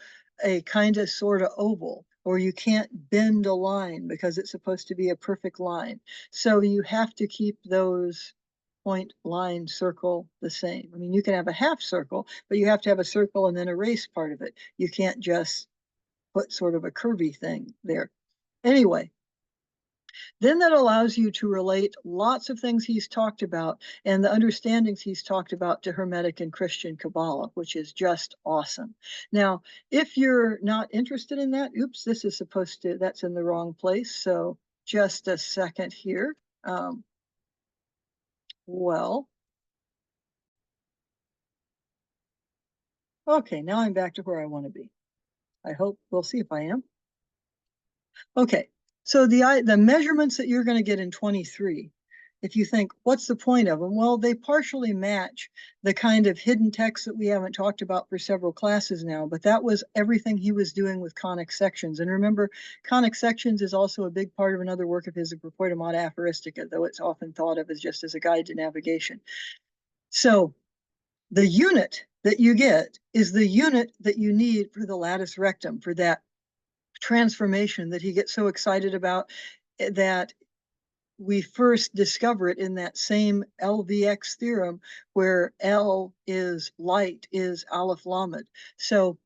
a kind of sort of oval, or you can't bend a line because it's supposed to be a perfect line. So you have to keep those point, line, circle the same. I mean, you can have a half circle, but you have to have a circle and then erase part of it. You can't just put sort of a curvy thing there. Anyway, then that allows you to relate lots of things he's talked about and the understandings he's talked about to Hermetic and Christian Kabbalah, which is just awesome. Now, if you're not interested in that, oops, this is supposed to, that's in the wrong place. So just a second here. Well, okay, now I'm back to where I want to be. I hope, we'll see if I am. Okay, so the measurements that you're going to get in 23, if you think, what's the point of them? Well, they partially match the kind of hidden text that we haven't talked about for several classes now, but that was everything he was doing with conic sections. And remember, conic sections is also a big part of another work of his, the Voarchadúmia Aphoristica, though it's often thought of as just as a guide to navigation. So the unit that you get is the unit that you need for the latus rectum, for that transformation that he gets so excited about, that we first discover it in that same LVX theorem where L is light, is Aleph Lamed. So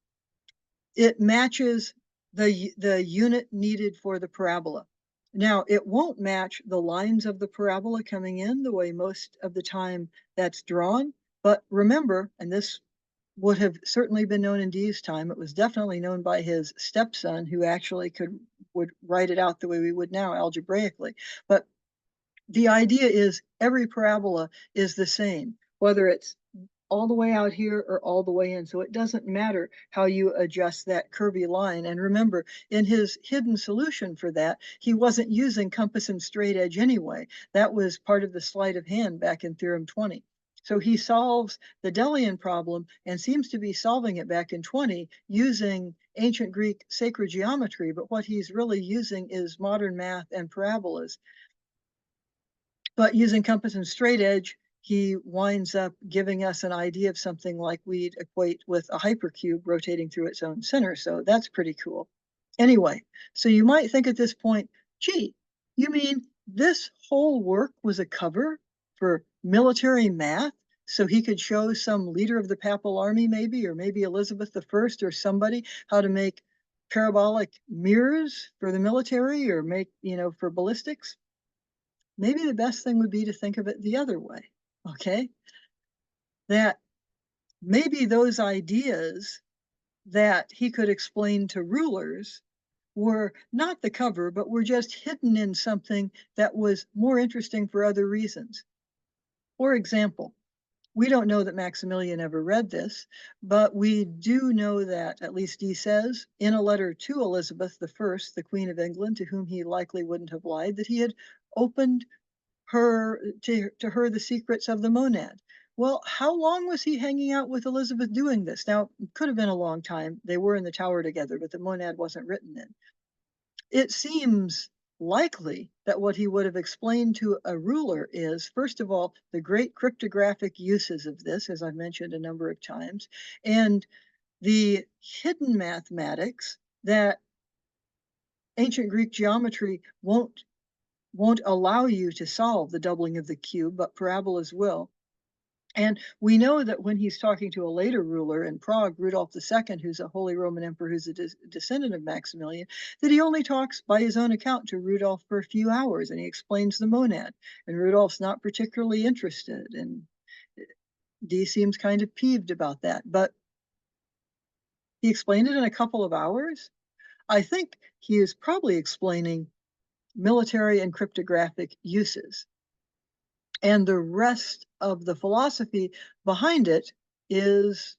it matches the unit needed for the parabola. Now, it won't match the lines of the parabola coming in the way most of the time that's drawn. But remember, and this would have certainly been known in Dee's time. It was definitely known by his stepson, who actually would write it out the way we would now algebraically. But the idea is every parabola is the same, whether it's all the way out here or all the way in. So it doesn't matter how you adjust that curvy line. And remember, in his hidden solution for that, he wasn't using compass and straight edge anyway. That was part of the sleight of hand back in Theorem 20. So he solves the Delian problem and seems to be solving it back in 20 using ancient Greek sacred geometry, but what he's really using is modern math and parabolas. But using compass and straight edge, he winds up giving us an idea of something like we'd equate with a hypercube rotating through its own center. So that's pretty cool. Anyway, so you might think at this point, gee, you mean this whole work was a cover for military math? So he could show some leader of the papal army maybe, or maybe Elizabeth I or somebody, how to make parabolic mirrors for the military or make, for ballistics? Maybe the best thing would be to think of it the other way, okay? That maybe those ideas that he could explain to rulers were not the cover, but were just hidden in something that was more interesting for other reasons. For example, we don't know that Maximilian ever read this, but we do know that, at least he says, in a letter to Elizabeth I, the Queen of England, to whom he likely wouldn't have lied, that he had opened to her the secrets of the monad. Well, how long was he hanging out with Elizabeth doing this? Now, it could have been a long time. They were in the tower together, but the monad wasn't written in. It seems likely that what he would have explained to a ruler is, first of all, the great cryptographic uses of this, as I've mentioned a number of times, and the hidden mathematics that ancient Greek geometry won't allow you to solve, the doubling of the cube, but parabolas will. And we know that when he's talking to a later ruler in Prague, Rudolf II, who's a Holy Roman Emperor who's a descendant of Maximilian, that he only talks by his own account to Rudolf for a few hours, and he explains the monad. And Rudolf's not particularly interested, and Dee seems kind of peeved about that. But he explained it in a couple of hours. I think he is probably explaining military and cryptographic uses. And the rest of the philosophy behind it is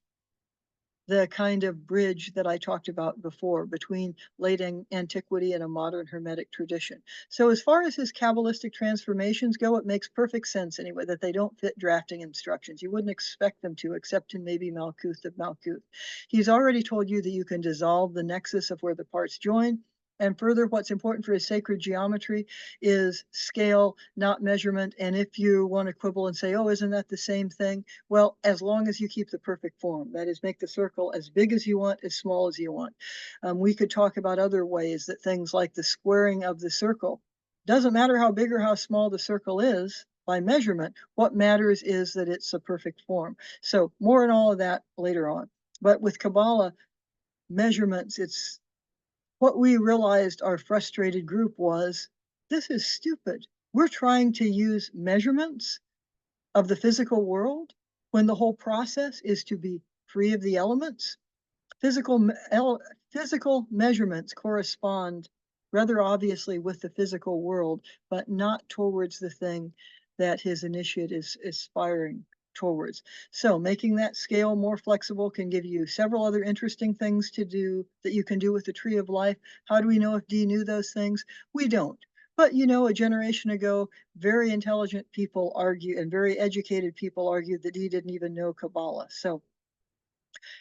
the kind of bridge that I talked about before between late antiquity and a modern Hermetic tradition. So as far as his Kabbalistic transformations go, it makes perfect sense anyway that they don't fit drafting instructions. You wouldn't expect them to, except in maybe Malkuth of Malkuth. He's already told you that you can dissolve the nexus of where the parts join. And further, what's important for his sacred geometry is scale, not measurement. And if you want to quibble and say, oh, isn't that the same thing? Well, as long as you keep the perfect form, that is, make the circle as big as you want, as small as you want. We could talk about other ways that things like the squaring of the circle, doesn't matter how big or how small the circle is by measurement. What matters is that it's a perfect form. So more on all of that later on. But with Kabbalah, measurements, it's what we realized our frustrated group was, this is stupid. We're trying to use measurements of the physical world when the whole process is to be free of the elements. Physical measurements correspond rather obviously with the physical world, but not towards the thing that his initiate is aspiring towards. So making that scale more flexible can give you several other interesting things to do that you can do with the tree of life. How do we know if Dee knew those things? We don't. But you know, a generation ago, very intelligent people argue and very educated people argued that Dee didn't even know Kabbalah. So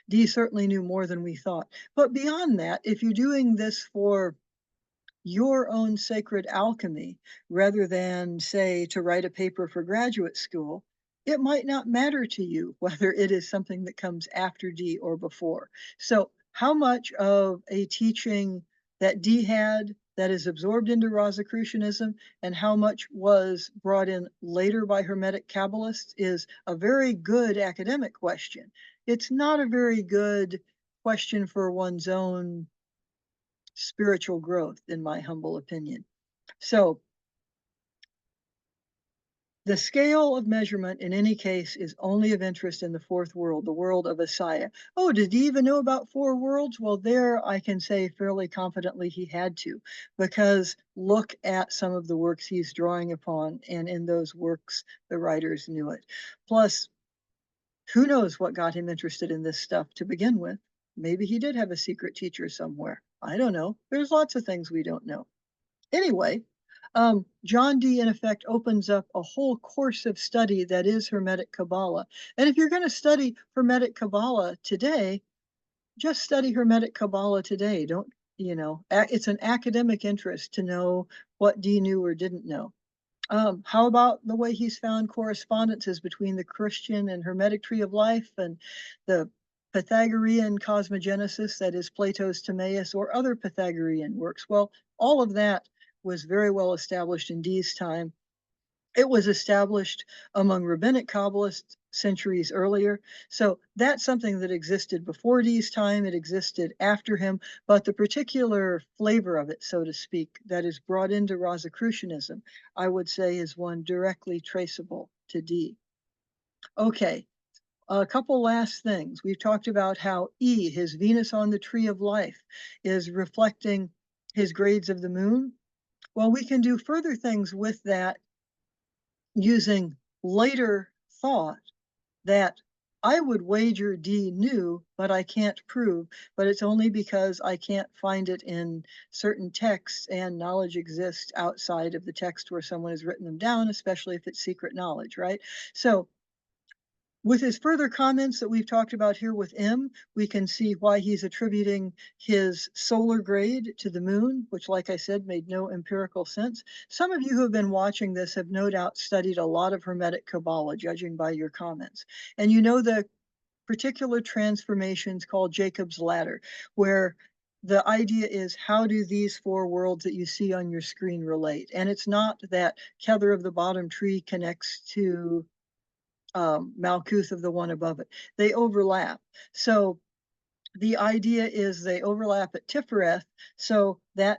Dee certainly knew more than we thought. But beyond that, if you're doing this for your own sacred alchemy, rather than, say, to write a paper for graduate school, it might not matter to you whether it is something that comes after Dee or before. So how much of a teaching that Dee had that is absorbed into Rosicrucianism and how much was brought in later by Hermetic Kabbalists is a very good academic question. It's not a very good question for one's own spiritual growth, in my humble opinion. So the scale of measurement in any case is only of interest in the fourth world, the world of Asaya. Oh, did he even know about four worlds? Well, there I can say fairly confidently he had to, because look at some of the works he's drawing upon, and in those works, the writers knew it. Plus, who knows what got him interested in this stuff to begin with? Maybe he did have a secret teacher somewhere. I don't know. There's lots of things we don't know. Anyway, John Dee, in effect, opens up a whole course of study that is Hermetic Kabbalah. And if you're going to study Hermetic Kabbalah today, just study Hermetic Kabbalah today. Don't, you know, it's an academic interest to know what Dee knew or didn't know. How about the way he's found correspondences between the Christian and Hermetic tree of life and the Pythagorean cosmogenesis, that is Plato's Timaeus, or other Pythagorean works? Well, all of that was very well established in Dee's time. It was established among rabbinic Kabbalists centuries earlier. So that's something that existed before Dee's time. It existed after him. But the particular flavor of it, so to speak, that is brought into Rosicrucianism, I would say is one directly traceable to Dee. Okay, a couple last things. We've talked about how E, his Venus on the tree of life, is reflecting his grades of the moon. Well, we can do further things with that using later thought that I would wager Dee knew, but I can't prove, but it's only because I can't find it in certain texts, and knowledge exists outside of the text where someone has written them down, especially if it's secret knowledge, right? So with his further comments that we've talked about here with M, we can see why he's attributing his solar grade to the moon, which, like I said, made no empirical sense. Some of you who have been watching this have no doubt studied a lot of Hermetic Kabbalah, judging by your comments. And you know the particular transformations called Jacob's Ladder, where the idea is, how do these four worlds that you see on your screen relate? And it's not that Kether of the bottom tree connects to Malkuth of the one above it. They overlap. So the idea is they overlap at Tifereth, so that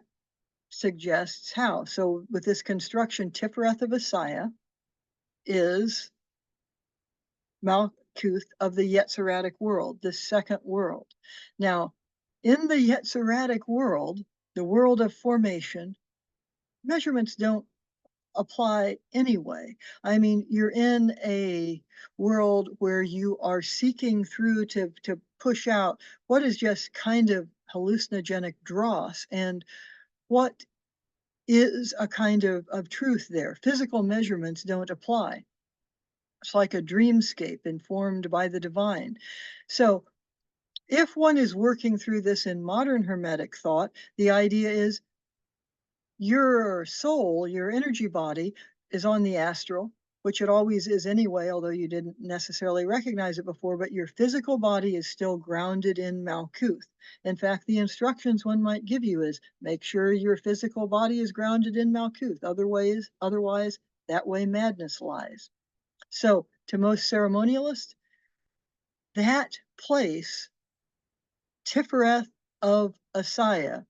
suggests how. So with this construction, Tifereth of Asaya is Malkuth of the Yetziratic world, the second world. Now, in the Yetziratic world, the world of formation, measurements don't apply anyway. I mean, you're in a world where you are seeking through to push out what is just kind of hallucinogenic dross and what is a kind of truth there. Physical measurements don't apply. It's like a dreamscape informed by the divine. So if one is working through this in modern Hermetic thought, the idea is your soul, your energy body, is on the astral, which it always is anyway, although you didn't necessarily recognize it before, but your physical body is still grounded in Malkuth. In fact, the instructions one might give you is make sure your physical body is grounded in Malkuth. Otherwise, that way madness lies. So to most ceremonialists, that place, Tifereth of Asaya,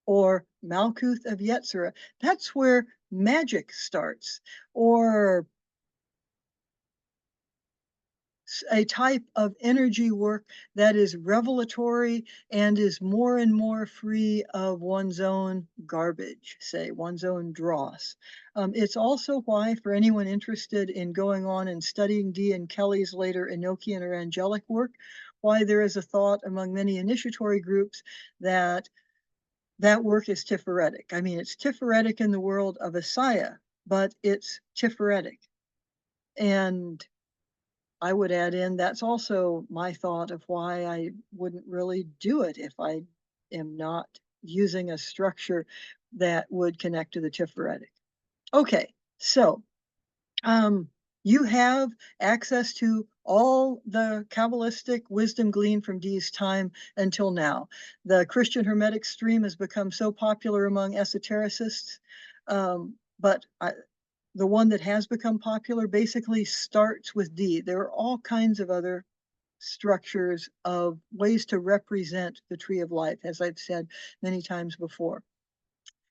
or Malkuth of Yetzirah, that's where magic starts, or a type of energy work that is revelatory and is more and more free of one's own garbage, say, one's own dross. It's also why, for anyone interested in going on and studying Dee and Kelly's later Enochian or angelic work, why there is a thought among many initiatory groups that that work is Tiferetic. I mean, it's Tiferetic in the world of Asaya, but it's Tiferetic. And I would add in, that's also my thought of why I wouldn't really do it if I am not using a structure that would connect to the Tiferetic. Okay, so you have access to all the Kabbalistic wisdom gleaned from Dee's time until now. The Christian Hermetic stream has become so popular among esotericists, but the one that has become popular basically starts with Dee. There are all kinds of other structures of ways to represent the tree of life, as I've said many times before.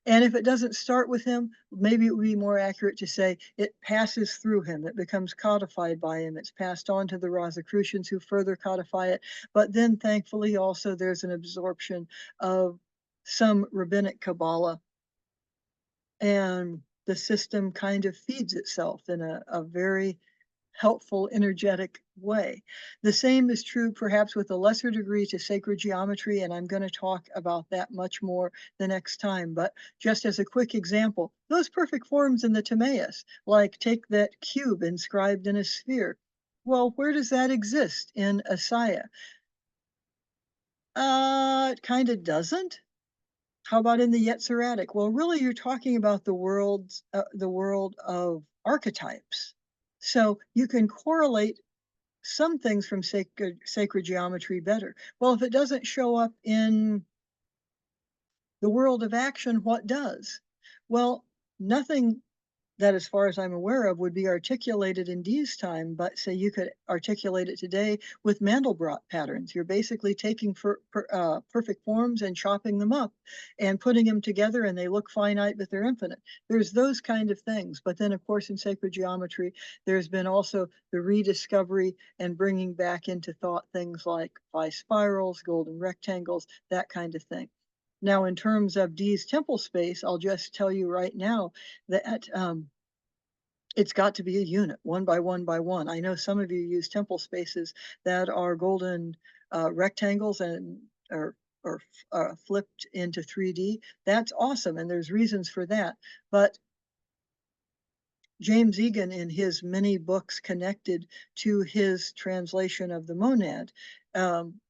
And if it doesn't start with him, maybe it would be more accurate to say it passes through him. It becomes codified by him. It's passed on to the Rosicrucians who further codify it. But then thankfully also there's an absorption of some rabbinic Kabbalah, and the system kind of feeds itself in a very helpful, energetic way. The same is true perhaps with a lesser degree to sacred geometry, and I'm going to talk about that much more the next time. But just as a quick example, those perfect forms in the Timaeus, like take that cube inscribed in a sphere. Well, where does that exist in Asaya? It kind of doesn't. How about in the Yetziratic? Well, really, you're talking about the world of archetypes. So you can correlate some things from sacred geometry better. Well, if it doesn't show up in the world of action, what does? Well, nothing that, as far as I'm aware of, would be articulated in Dee's time, but say you could articulate it today with Mandelbrot patterns. You're basically taking perfect forms and chopping them up and putting them together, and they look finite, but they're infinite. There's those kind of things. But then, of course, in sacred geometry, there's been also the rediscovery and bringing back into thought things like phi spirals, golden rectangles, that kind of thing. Now, in terms of Dee's temple space, I'll just tell you right now that it's got to be a unit, one by one by one. I know some of you use temple spaces that are golden rectangles and or flipped into 3D. That's awesome, and there's reasons for that. But James Egan, in his many books connected to his translation of the Monad,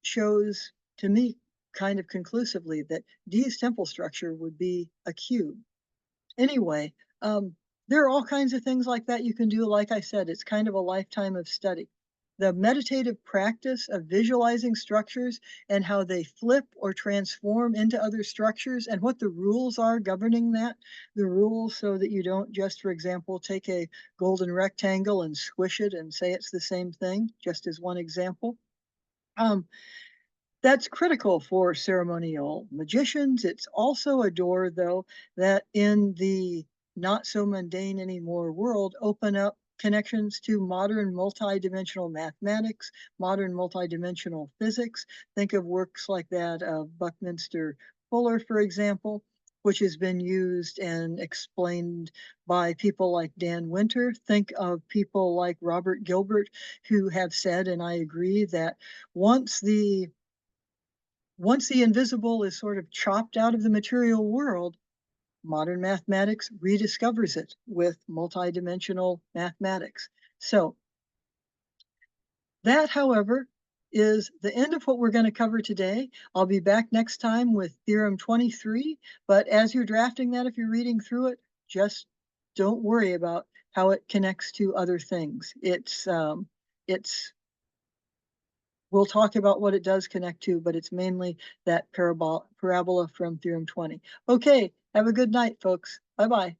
shows to me kind of conclusively that Dee's temple structure would be a cube. Anyway, there are all kinds of things like that you can do. Like I said, it's kind of a lifetime of study. the meditative practice of visualizing structures and how they flip or transform into other structures and what the rules are governing that. The rules so that you don't just, for example, take a golden rectangle and squish it and say it's the same thing, just as one example. That's critical for ceremonial magicians. It's also a door, though, that in the not so mundane anymore world open up connections to modern multidimensional mathematics, modern multidimensional physics. Think of works like that of Buckminster Fuller, for example, which has been used and explained by people like Dan Winter. Think of people like Robert Gilbert, who have said, and I agree, that once the invisible is sort of chopped out of the material world, modern mathematics rediscovers it with multidimensional mathematics. So that, however, is the end of what we're going to cover today. I'll be back next time with Theorem 23, but as you're drafting that, if you're reading through it, just don't worry about how it connects to other things. We'll talk about what it does connect to, but it's mainly that parabola from Theorem 20. Okay, have a good night, folks. Bye-bye.